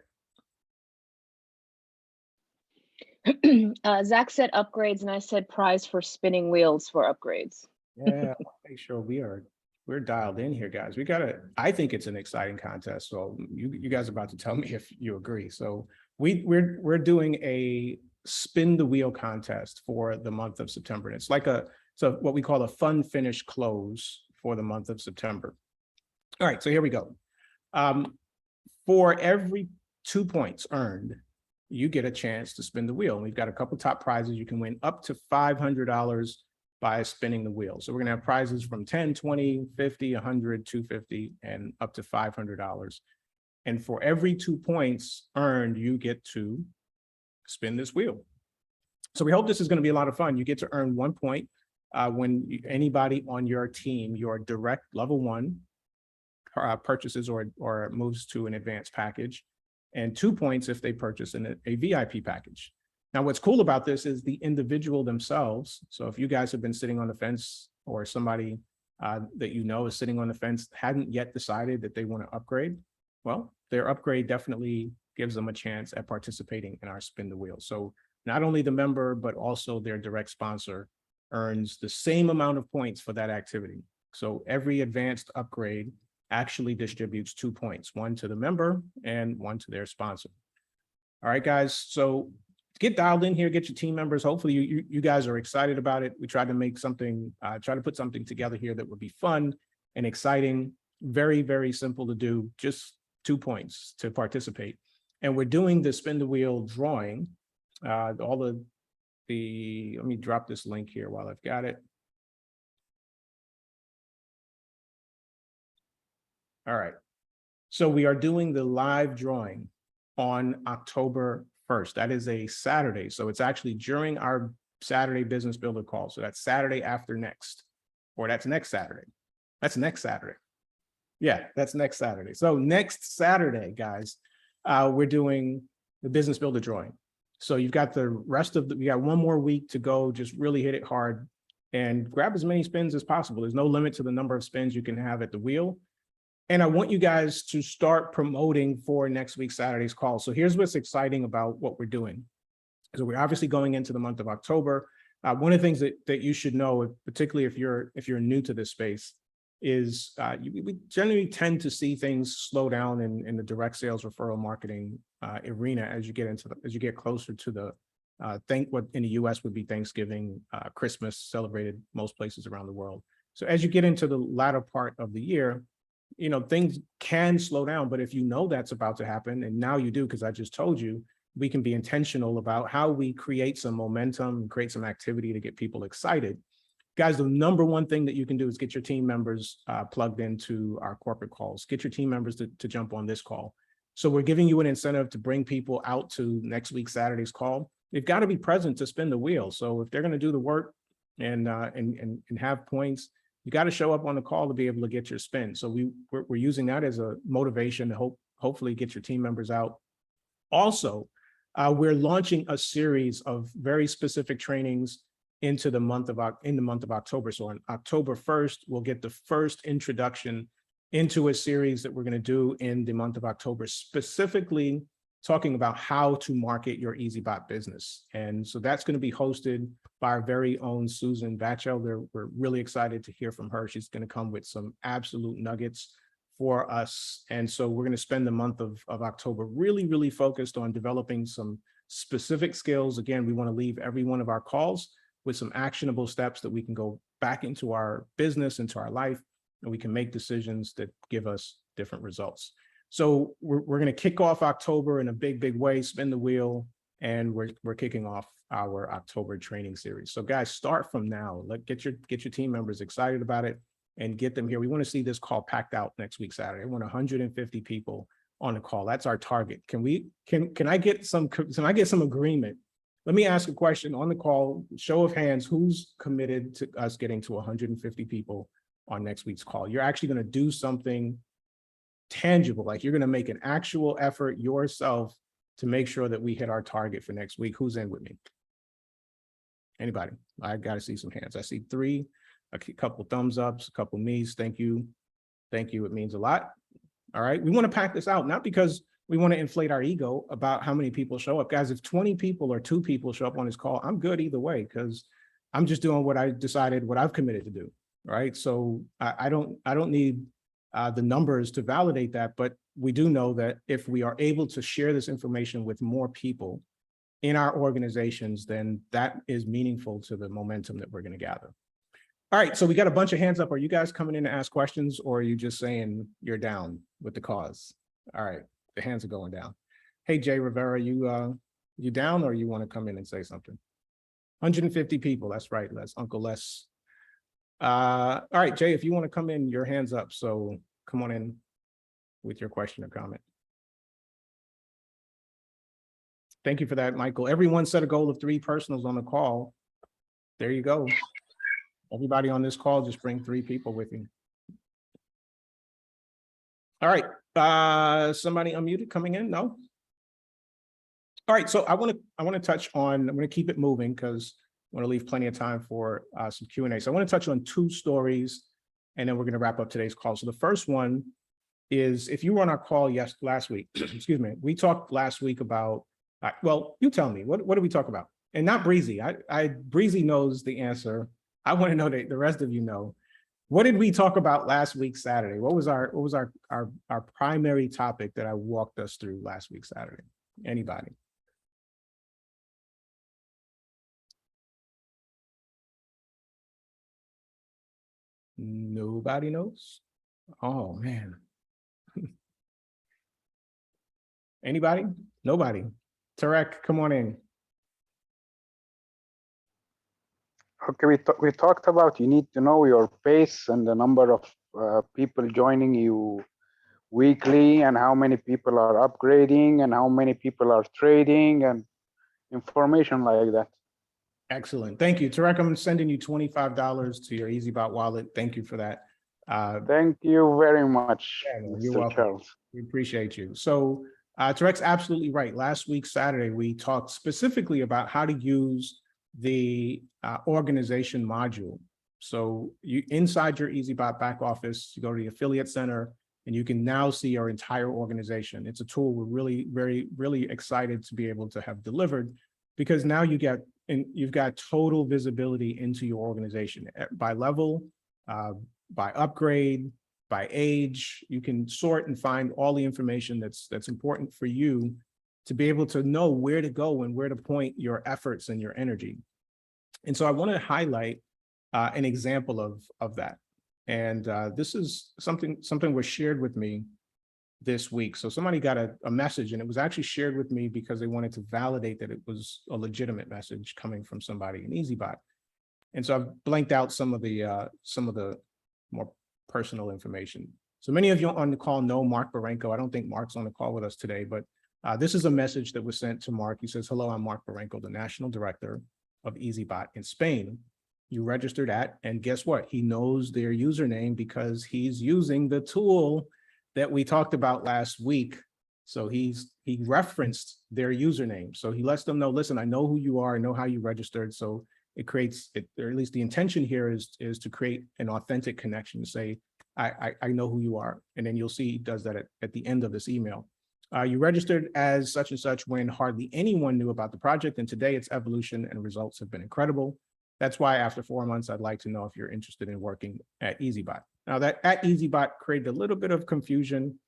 Zach said upgrades, and I said prize for spinning wheels for upgrades. Yeah, make sure we're dialed in here, guys. I think it's an exciting contest. So you guys are about to tell me if you agree. So we're doing a spin the wheel contest for the month of September. And it's like what we call a fun finish close for the month of September. All right, so here we go. For every 2 points earned, you get a chance to spin the wheel. And we've got a couple top prizes. You can win up to $500 by spinning the wheel. So we're gonna have prizes from 10, 20, 50, 100, 250, and up to $500. And for every 2 points earned, you get to spin this wheel. So we hope this is gonna be a lot of fun. You get to earn 1 point when anybody on your team, your direct level 1, purchases or moves to an advanced package, and 2 points if they purchase a VIP package. Now, what's cool about this is the individual themselves. So if you guys have been sitting on the fence, or somebody that you know is sitting on the fence, hadn't yet decided that they want to upgrade, well, their upgrade definitely gives them a chance at participating in our spin the wheel. So not only the member, but also their direct sponsor earns the same amount of points for that activity. So every advanced upgrade actually distributes 2 points, 1 to the member and 1 to their sponsor. All right, guys, so get dialed in here, get your team members. Hopefully you guys are excited about it. We tried to make something, try to put something together here that would be fun and exciting, very, very simple to do, just 2 points to participate. And we're doing the spin the wheel drawing. Let me drop this link here while I've got it. All right, So we are doing the live drawing on October 1st. That is a Saturday. So it's actually during our Saturday Business Builder call. So that's Saturday after next, or that's next Saturday. That's next Saturday. Yeah, that's next Saturday. So next Saturday, guys, we're doing the Business Builder drawing. So you've got the rest of we got one more week to go. Just really hit it hard and grab as many spins as possible. There's no limit to the number of spins you can have at the wheel. And I want you guys to start promoting for next week's Saturday's call. So here's what's exciting about what we're doing. So we're obviously going into the month of October. One of the things that you should know, particularly if you're new to this space, is we generally tend to see things slow down in the direct sales referral marketing arena as you get closer to the what in the US would be Thanksgiving, Christmas, celebrated most places around the world. So as you get into the latter part of the year, you know, things can slow down, but if you know that's about to happen, and now you do, because I just told you, we can be intentional about how we create some momentum, create some activity to get people excited. Guys, the number one thing that you can do is get your team members plugged into our corporate calls. Get your team members to jump on this call. So we're giving you an incentive to bring people out to next week Saturday's call. They've got to be present to spin the wheel. So if they're going to do the work and have points, you got to show up on the call to be able to get your spin. So we're using that as a motivation to hopefully get your team members out. Also, we're launching a series of very specific trainings in the month of October. So on October 1st, we'll get the first introduction into a series that we're going to do in the month of October, specifically talking about how to market your Eazybot business. And so that's going to be hosted by our very own Susan Batchelder. We're really excited to hear from her. She's going to come with some absolute nuggets for us. And so we're going to spend the month of October really, really focused on developing some specific skills. Again, we want to leave every one of our calls with some actionable steps that we can go back into our business, into our life, and we can make decisions that give us different results. So we're going to kick off October in a big, big way, spin the wheel, and we're kicking off our October training series. So guys, start from now. Get your team members excited about it and get them here. We want to see this call packed out next week Saturday. I want 150 people on the call. That's our target. Can I get some agreement? Let me ask a question on the call, show of hands, who's committed to us getting to 150 people on next week's call? You're actually going to do something tangible, like you're going to make an actual effort yourself to make sure that we hit our target for next week. Who's in with me? Anybody? I got to see some hands. I see 3, a couple thumbs ups, a couple me's. Thank you. Thank you. It means a lot. All right. We want to pack this out, not because we want to inflate our ego about how many people show up. Guys, if 20 people or 2 people show up on this call, I'm good either way, because I'm just doing what I decided, what I've committed to do. Right. So I don't need the numbers to validate that, but we do know that if we are able to share this information with more people in our organizations, then that is meaningful to the momentum that we're going to gather. All right, so we got a bunch of hands up. Are you guys coming in to ask questions, or are you just saying you're down with the cause? All right, the hands are going down. Hey, Jay Rivera, you down, or you want to come in and say something? 150 people, that's right, Les, Uncle Les. All right, Jay, if you want to come in, your hand's up. So come on in with your question or comment. Thank you for that, Michael. Everyone set a goal of 3 personals on the call. There you go. Everybody on this call, just bring 3 people with you. All right, somebody unmuted coming in? No? All right, so I want to touch on, I'm going to keep it moving because I want to leave plenty of time for some Q&A. So I want to touch on 2 stories, and then we're going to wrap up today's call. So the first one is, if you were on our call last week, excuse me, we talked last week about, well, you tell me, what did we talk about? And not Breezy. Breezy knows the answer. I want to know that the rest of you know. What did we talk about last week Saturday? What was our primary topic that I walked us through last week Saturday? Anybody? Nobody knows? Oh man. Anybody? Nobody. Tarek, come on in. Okay, we talked about you need to know your pace and the number of people joining you weekly, and how many people are upgrading and how many people are trading and information like that. Excellent. Thank you. Tarek, I'm sending you $25 to your Eazybot wallet. Thank you for that. Thank you very much, Yeah, no, you're Mr. welcome. Charles. We appreciate you. So Tarek's absolutely right. Last week, Saturday, we talked specifically about how to use the organization module. So you inside your Eazybot back office, you go to the affiliate center, and you can now see your entire organization. It's a tool we're really excited to be able to have delivered, because now you've got total visibility into your organization by level, by upgrade, by age. You can sort and find all the information that's important for you to be able to know where to go and where to point your efforts and your energy. And so I want to highlight an example of that. And this is something was shared with me this week. So somebody got a message, and it was actually shared with me because they wanted to validate that it was a legitimate message coming from somebody in Eazybot. And so I've blanked out some of the more personal information. So many of you on the call know Mark Barenko. I don't think Mark's on the call with us today, but this is a message that was sent to Mark. He says, "Hello, I'm Mark Barenko, the National Director of Eazybot in Spain. You registered at," and guess what? He knows their username because he's using the tool that we talked about last week. So he referenced their username. So he lets them know, listen, I know who you are, I know how you registered. So it creates it, or at least the intention here is to create an authentic connection, to say, I know who you are. And then you'll see he does that at the end of this email. You registered as such and such when hardly anyone knew about the project, and today its evolution and results have been incredible. That's why after 4 months, I'd like to know if you're interested in working at Eazybot. Now that at Eazybot created a little bit of confusion.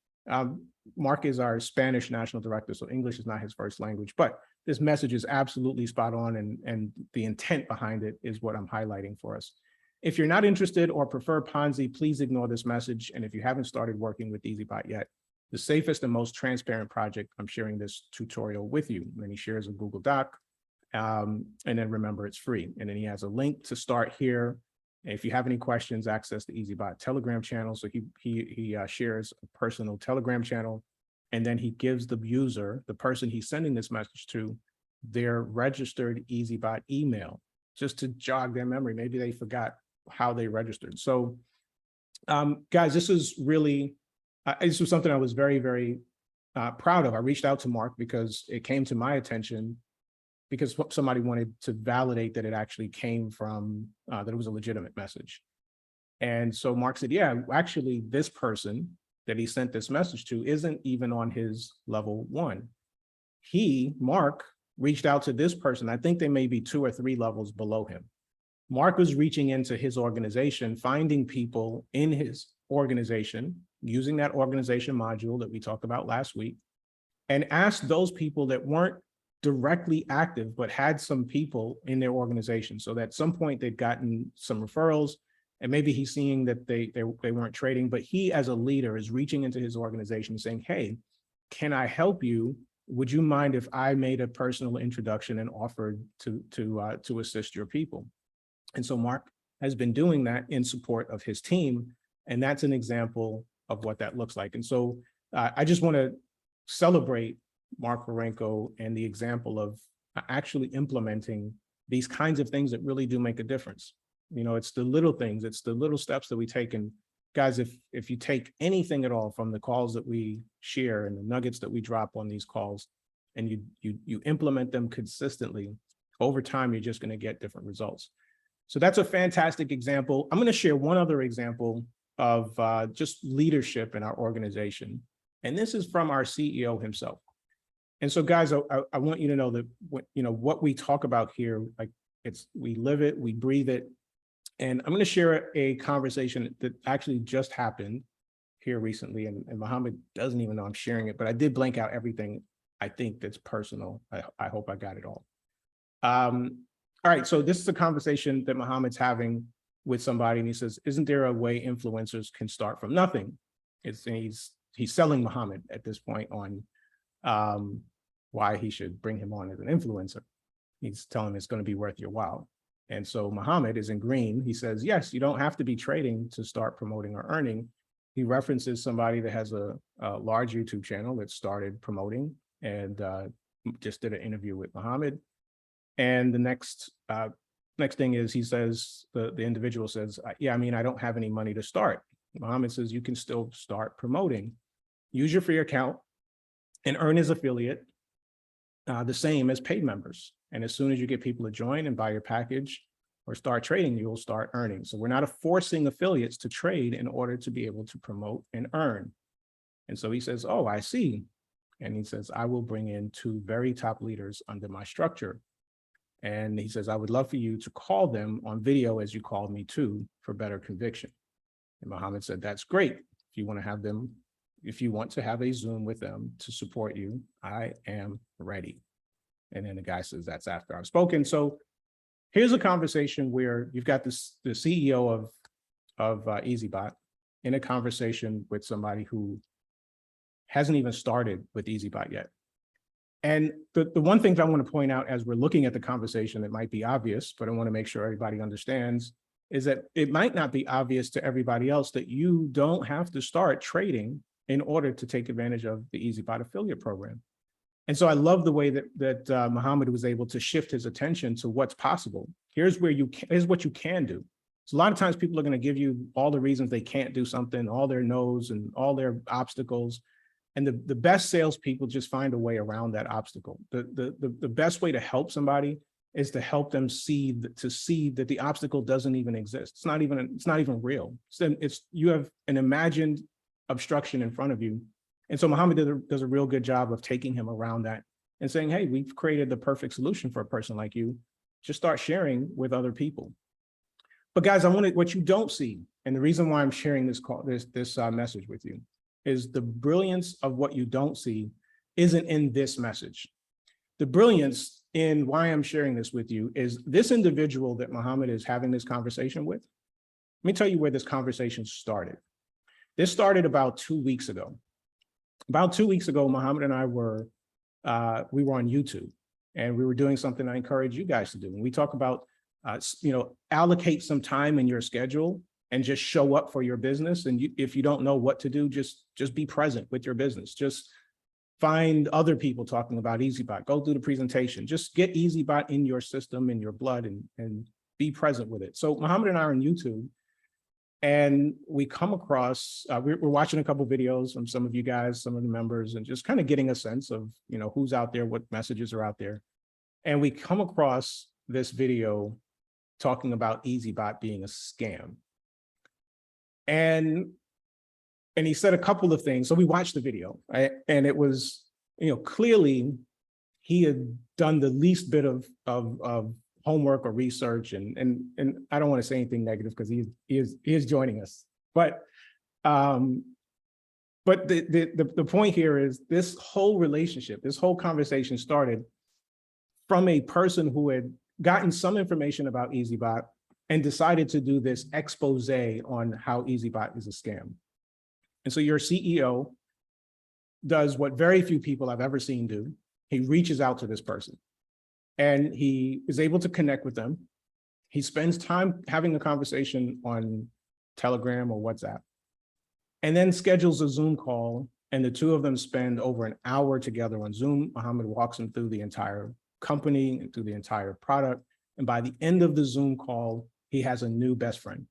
Mark is our Spanish national director, so English is not his first language, but this message is absolutely spot on, and the intent behind it is what I'm highlighting for us. If you're not interested or prefer Ponzi, please ignore this message. And if you haven't started working with Eazybot yet, the safest and most transparent project, I'm sharing this tutorial with you. And then he shares a Google Doc. And then remember, it's free. And then he has a link to start here. If you have any questions, access the Eazybot Telegram channel. So he shares a personal Telegram channel, and then he gives the user, the person he's sending this message to, their registered Eazybot email, just to jog their memory. Maybe they forgot how they registered. So guys, this is really, this was something I was very, very proud of. I reached out to Mark because it came to my attention because somebody wanted to validate that it actually came from, that it was a legitimate message. And so Mark said, yeah, actually this person that he sent this message to isn't even on his level 1. Mark, reached out to this person. I think they may be 2 or 3 levels below him. Mark was reaching into his organization, finding people in his organization, using that organization module that we talked about last week, and asked those people that weren't directly active, but had some people in their organization. So that at some point they'd gotten some referrals, and maybe he's seeing that they weren't trading, but he as a leader is reaching into his organization saying, hey, can I help you? Would you mind if I made a personal introduction and offered to assist your people? And so Mark has been doing that in support of his team. And that's an example of what that looks like. And so I just want to celebrate Mark Barenko and the example of actually implementing these kinds of things that really do make a difference. You know, it's the little things, it's the little steps that we take. And guys, if you take anything at all from the calls that we share and the nuggets that we drop on these calls, and you implement them consistently, over time, you're just going to get different results. So that's a fantastic example. I'm going to share one other example of just leadership in our organization. And this is from our CEO himself. And so guys, I want you to know that what we talk about here, like we live it, we breathe it. And I'm going to share a conversation that actually just happened here recently. And Mohammed doesn't even know I'm sharing it, but I did blank out everything I think that's personal. I hope I got it all. All right, so this is a conversation that Mohammed's having with somebody, and he says, isn't there a way influencers can start from nothing? He's selling Mohammed at this point on why he should bring him on as an influencer. He's telling him it's going to be worth your while. And so Mohammed is in green. He says, yes, you don't have to be trading to start promoting or earning. he references somebody that has a large YouTube channel that started promoting and just did an interview with Muhammad. And the next thing is he says, the individual says, yeah, I mean, I don't have any money to start. Muhammad says, you can still start promoting. Use your free account and earn as affiliate the same as paid members. And as soon as you get people to join and buy your package or start trading, you'll start earning. So we're not forcing affiliates to trade in order to be able to promote and earn. And so he says, oh, I see. And he says, I will bring in 2 very top leaders under my structure. And he says, I would love for you to call them on video as you called me too, for better conviction. And Muhammad said, that's great. If you want to have them, if you want to have a Zoom with them to support you, I am ready. And then the guy says, that's after I've spoken. So here's a conversation where you've got the CEO of Eazybot in a conversation with somebody who hasn't even started with Eazybot yet. And the one thing that I want to point out as we're looking at the conversation that might be obvious, but I want to make sure everybody understands, is that it might not be obvious to everybody else that you don't have to start trading in order to take advantage of the Eazybot affiliate program. And so I love the way that Muhammad was able to shift his attention to what's possible. Here's what you can do. So a lot of times people are going to give you all the reasons they can't do something, all their no's and all their obstacles. And the best salespeople just find a way around that obstacle. The best way to help somebody is to help them see that the obstacle doesn't even exist. It's not even real. You have an imagined obstruction in front of you. And so Muhammad does a real good job of taking him around that and saying, hey, we've created the perfect solution for a person like you. Just start sharing with other people. But guys, what you don't see, and the reason why I'm sharing this message with you, is the brilliance of what you don't see isn't in this message. The brilliance in why I'm sharing this with you is this individual that Muhammad is having this conversation with. Let me tell you where this conversation started. This started about 2 weeks ago. About 2 weeks ago, Muhammad and I were on YouTube, and we were doing something I encourage you guys to do. And we talk about, allocate some time in your schedule and just show up for your business. And if you don't know what to do, just be present with your business. Just find other people talking about Eazybot. Go through the presentation. Just get Eazybot in your system, in your blood, and be present with it. So Muhammad and I are on YouTube, and we come across, we're watching a couple videos from some of you guys, some of the members, and just kind of getting a sense of, who's out there, what messages are out there. And we come across this video talking about Eazybot being a scam. And he said a couple of things. So we watched the video, right? And it was, clearly he had done the least bit of homework or research, and I don't want to say anything negative because he is joining us. But the point here is this whole relationship, this whole conversation started from a person who had gotten some information about Eazybot and decided to do this expose on how Eazybot is a scam. And so your CEO does what very few people I've ever seen do. He reaches out to this person and he is able to connect with them. He spends time having a conversation on Telegram or WhatsApp, and then schedules a Zoom call, and the two of them spend over an hour together on Zoom. Muhammad walks him through the entire company and through the entire product. And by the end of the Zoom call, he has a new best friend.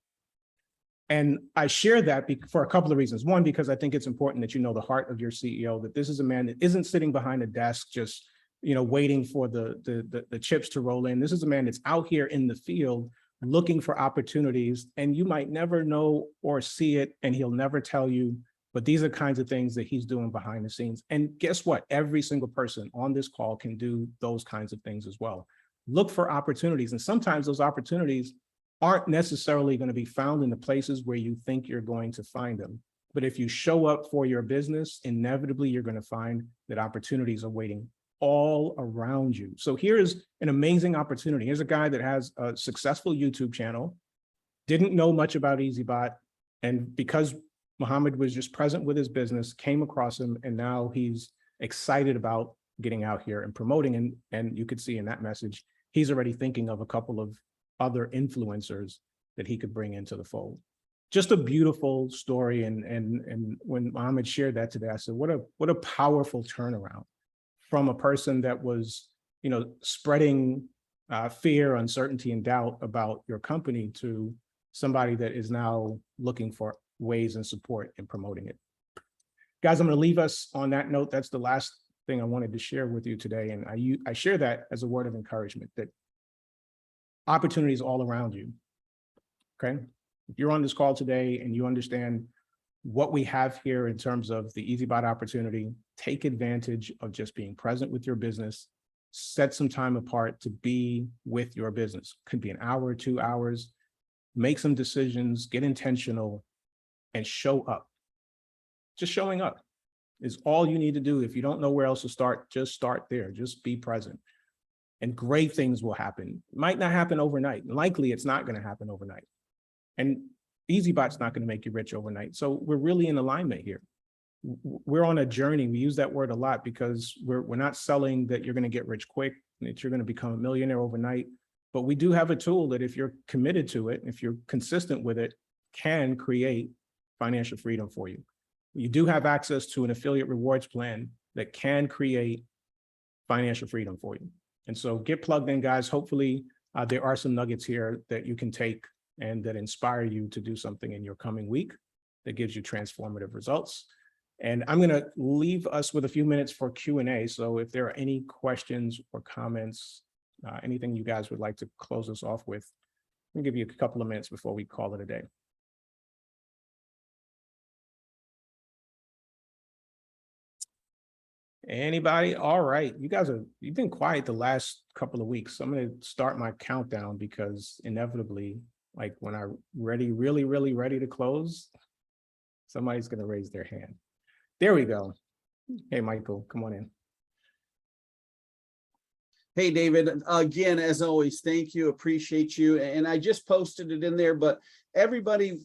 And I share that for a couple of reasons. One, because I think it's important that you know the heart of your CEO, that this is a man that isn't sitting behind a desk just waiting for the chips to roll in. This is a man that's out here in the field looking for opportunities, and you might never know or see it, and he'll never tell you, but these are kinds of things that he's doing behind the scenes. And guess what? Every single person on this call can do those kinds of things as well. Look for opportunities, and sometimes those opportunities aren't necessarily going to be found in the places where you think you're going to find them. But if you show up for your business, inevitably you're going to find that opportunities are waiting all around you. So here's an amazing opportunity. Here's a guy that has a successful YouTube channel, didn't know much about Eazybot, and because Muhammad was just present with his business, came across him, and now he's excited about getting out here and promoting. And you could see in that message, he's already thinking of a couple of other influencers that he could bring into the fold. just a beautiful story. And when Mohammed shared that today, I said, what a powerful turnaround from a person that was, spreading fear, uncertainty, and doubt about your company to somebody that is now looking for ways and support in promoting it. Guys, I'm going to leave us on that note. That's the last thing I wanted to share with you today. And I share that as a word of encouragement that opportunities all around you. Okay. If you're on this call today and you understand what we have here in terms of the Eazybot opportunity, take advantage of just being present with your business. Set some time apart to be with your business. Could be an hour or 2 hours. Make some decisions, get intentional, and show up. Just showing up is all you need to do. If you don't know where else to start, just start there. Just be present. And great things will happen. It might not happen overnight. Likely it's not going to happen overnight. And Eazybot's not going to make you rich overnight. So we're really in alignment here. We're on a journey. We use that word a lot because we're not selling that you're going to get rich quick, that you're going to become a millionaire overnight. But we do have a tool that if you're committed to it, if you're consistent with it, can create financial freedom for you. You do have access to an affiliate rewards plan that can create financial freedom for you. And so get plugged in, guys. Hopefully there are some nuggets here that you can take and that inspire you to do something in your coming week that gives you transformative results. And I'm going to leave us with a few minutes for Q&A. So if there are any questions or comments, anything you guys would like to close us off with, I'll give you a couple of minutes before we call it a day. Anybody? All right. You've been quiet the last couple of weeks. So I'm going to start my countdown because inevitably, like when I'm really ready to close, somebody's going to raise their hand. There we go. Hey, Michael, come on in. Hey, David, again, as always, thank you, appreciate you. And I just posted it in there, but everybody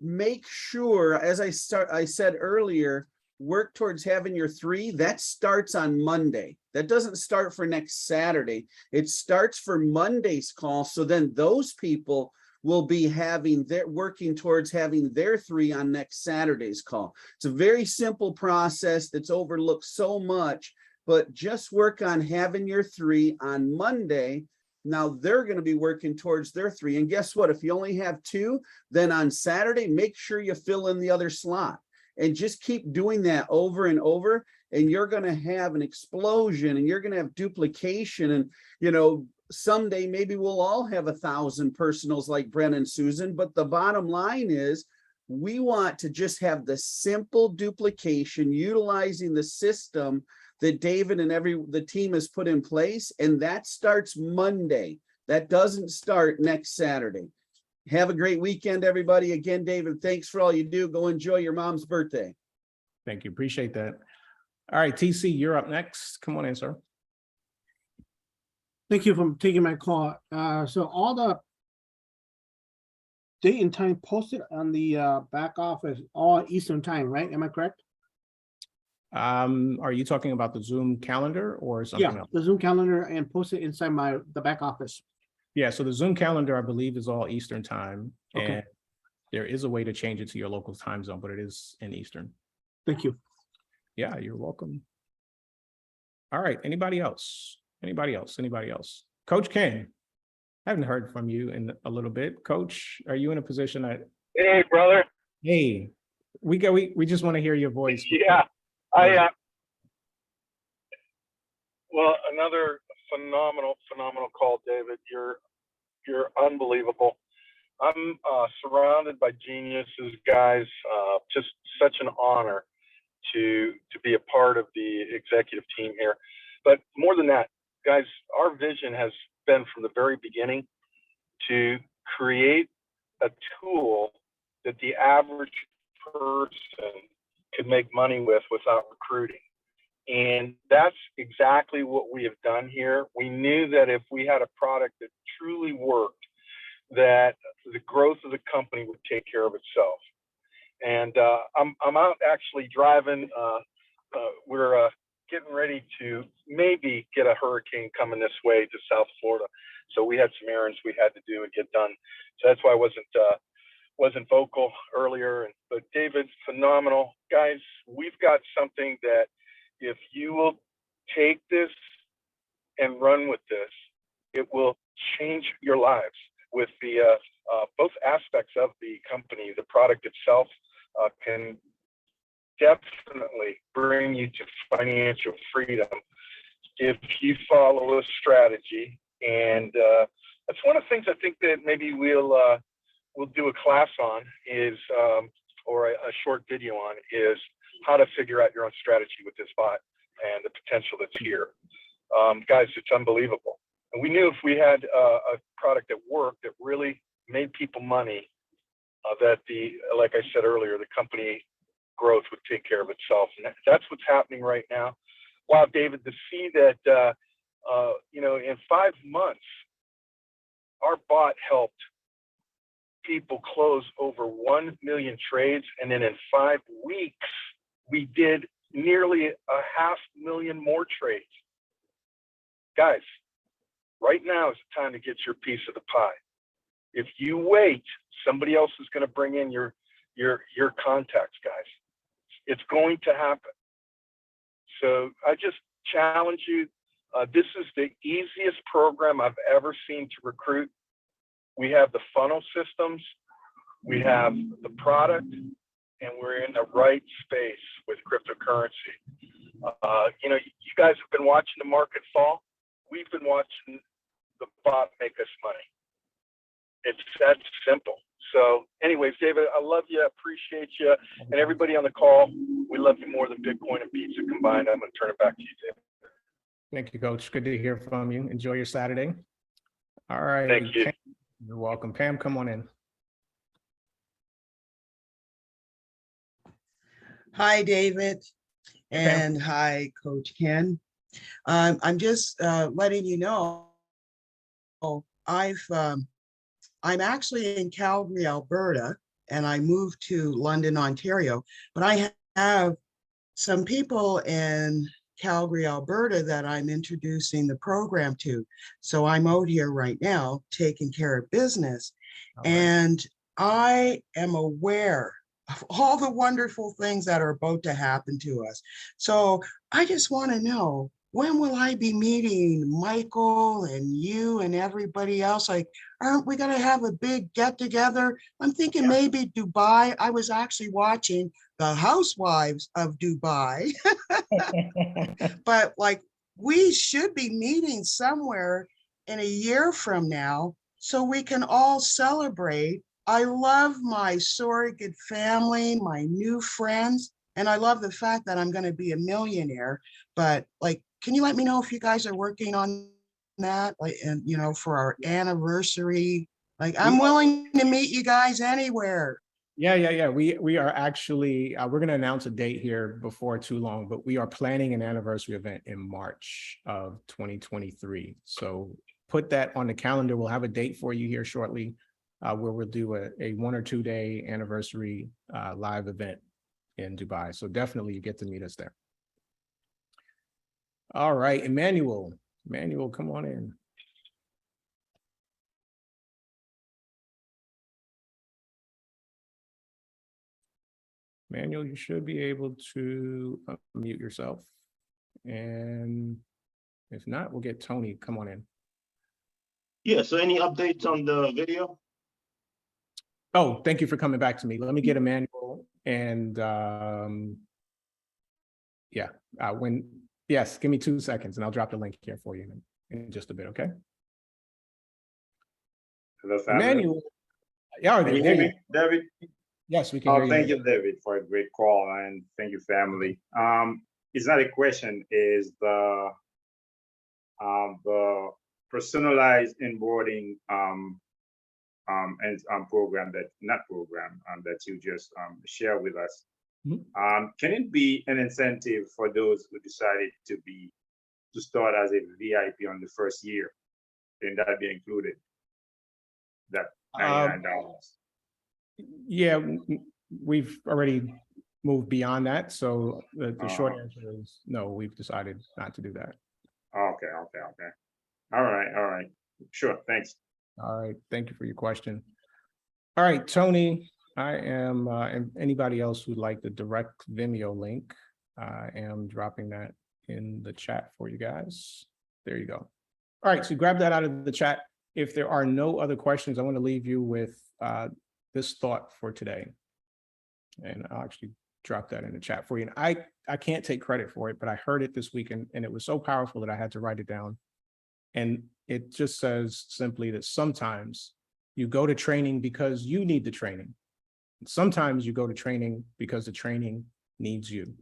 make sure, as I said earlier, work towards having your 3. That starts on Monday. That doesn't start for next Saturday. It starts for Monday's call. So then those people will be working towards having their 3 on next Saturday's call. It's a very simple process that's overlooked so much, but just work on having your 3 on Monday. Now they're going to be working towards their 3. And guess what? If you only have 2, then on Saturday, make sure you fill in the other slot. And just keep doing that over and over, and you're going to have an explosion, and you're going to have duplication. And, someday maybe we'll all have 1,000 personals like Brent and Susan. But the bottom line is we want to just have the simple duplication, utilizing the system that David and the team has put in place. And that starts Monday. That doesn't start next Saturday. Have a great weekend, everybody. Again, David, thanks for all you do. Go enjoy your mom's birthday. Thank you. Appreciate that. All right, TC, you're up next. Come on in, sir. Thank you for taking my call. So all the date and time posted on the back office, all Eastern time, right? Am I correct? Are you talking about the Zoom calendar or something else? The Zoom calendar and posted inside the back office. Yeah, so the Zoom calendar, I believe, is all Eastern time. Okay. And there is a way to change it to your local time zone, but it is in Eastern. Thank you. Yeah, you're welcome. All right, anybody else? Anybody else? Coach Ken, I haven't heard from you in a little bit. Coach, are you in a position that? Hey, brother. Hey, we just want to hear your voice. Yeah, well, another phenomenal call, David. You're unbelievable. I'm surrounded by geniuses, guys. Just such an honor to be a part of the executive team here. But more than that, guys, our vision has been from the very beginning to create a tool that the average person could make money with without recruiting. And that's exactly what we have done here. We knew that if we had a product that truly worked, that the growth of the company would take care of itself. And I'm out actually driving. We're getting ready to maybe get a hurricane coming this way to South Florida. So we had some errands we had to do and get done. So that's why I wasn't wasn't vocal earlier, but David's phenomenal. Guys, we've got something that if you will take this and run with this, it will change your lives with the both aspects of the company. The product itself can definitely bring you to financial freedom if you follow a strategy. And that's one of the things I think that maybe we'll do a class on is, or a short video on, is how to figure out your own strategy with this bot and the potential that's here. Guys, it's unbelievable. And we knew if we had a product that worked, that really made people money, that like I said earlier, the company growth would take care of itself. And that's what's happening right now. Wow, David, to see that, in 5 months, our bot helped people close over 1 million trades. And then in 5 weeks, we did nearly 500,000 more trades. Guys, right now is the time to get your piece of the pie. If you wait, somebody else is going to bring in your contacts, guys. It's going to happen. So I just challenge you. This is the easiest program I've ever seen to recruit. We have the funnel systems, we have the product, and we're in the right space with cryptocurrency. You guys have been watching the market fall. We've been watching the bot make us money. It's that simple. So anyways, David, I love you. I appreciate you. And everybody on the call, we love you more than Bitcoin and pizza combined. I'm going to turn it back to you, David. Thank you, Coach. Good to hear from you. Enjoy your Saturday. All right. Thank you. Pam, you're welcome. Pam, come on in. Hi, David. Hey, Pam. And hi, Coach Ken. I'm just letting you know, I'm actually in Calgary, Alberta, and I moved to London, Ontario, but I have some people in Calgary, Alberta that I'm introducing the program to. So I'm out here right now taking care of business. All right. And I am aware of all the wonderful things that are about to happen to us. So I just want to know, when will I be meeting Michael and you and everybody else? Like, aren't we going to have a big get together? I'm thinking maybe Dubai. I was actually watching The Housewives of Dubai. But like, we should be meeting somewhere in a year from now so we can all celebrate. I love my surrogate family, my new friends, and I love the fact that I'm going to be a millionaire. But like, can you let me know if you guys are working on that? Like, and for our anniversary, like, I'm willing to meet you guys anywhere. Yeah. We are actually, we're going to announce a date here before too long, but we are planning an anniversary event in March of 2023. So put that on the calendar. We'll have a date for you here shortly, where we'll do a 1 or 2 day anniversary live event in Dubai. So definitely you get to meet us there. All right, Emmanuel, come on in. Emmanuel, you should be able to unmute yourself. And if not, we'll get Tony. Come on in. Yeah, so any updates on the video? Oh, thank you for coming back to me. Let me get Emmanuel and yes, give me 2 seconds and I'll drop the link here for you in just a bit, okay? Hello, family. Emmanuel. Yeah, can you hear me, David? Yes, we can hear you. Thank you, David, for a great call, and thank you, family. It's not a question, is the personalized onboarding program that you just shared with us. Mm-hmm. Can it be an incentive for those who decided to start as a VIP on the first year? Can that be included? That $99? Yeah, we've already moved beyond that. So the short answer is no, we've decided not to do that. Okay. All right. Sure, thanks. All right, thank you for your question. All right, Tony, I am, and anybody else who'd like the direct Vimeo link, I am dropping that in the chat for you guys. There you go. All right, so grab that out of the chat. If there are no other questions, I want to leave you with this thought for today. And I'll actually drop that in the chat for you. And I can't take credit for it, but I heard it this week and it was so powerful that I had to write it down. And it just says simply that sometimes you go to training because you need the training. Sometimes you go to training because the training needs you.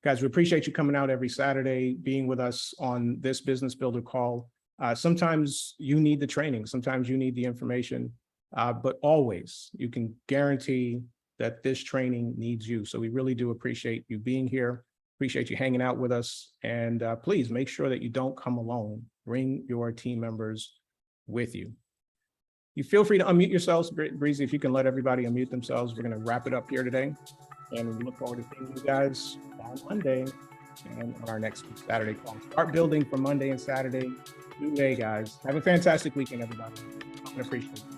Guys, we appreciate you coming out every Saturday, being with us on this Business Builder call. Sometimes you need the training, sometimes you need the information, but always you can guarantee that this training needs you. So we really do appreciate you being here, appreciate you hanging out with us, and please make sure that you don't come alone. Bring your team members with you. You feel free to unmute yourselves. Breezy, if you can let everybody unmute themselves, we're going to wrap it up here today. And we look forward to seeing you guys on Monday and on our next Saturday call. Start building for Monday and Saturday. New day, guys. Have a fantastic weekend, everybody. I appreciate it.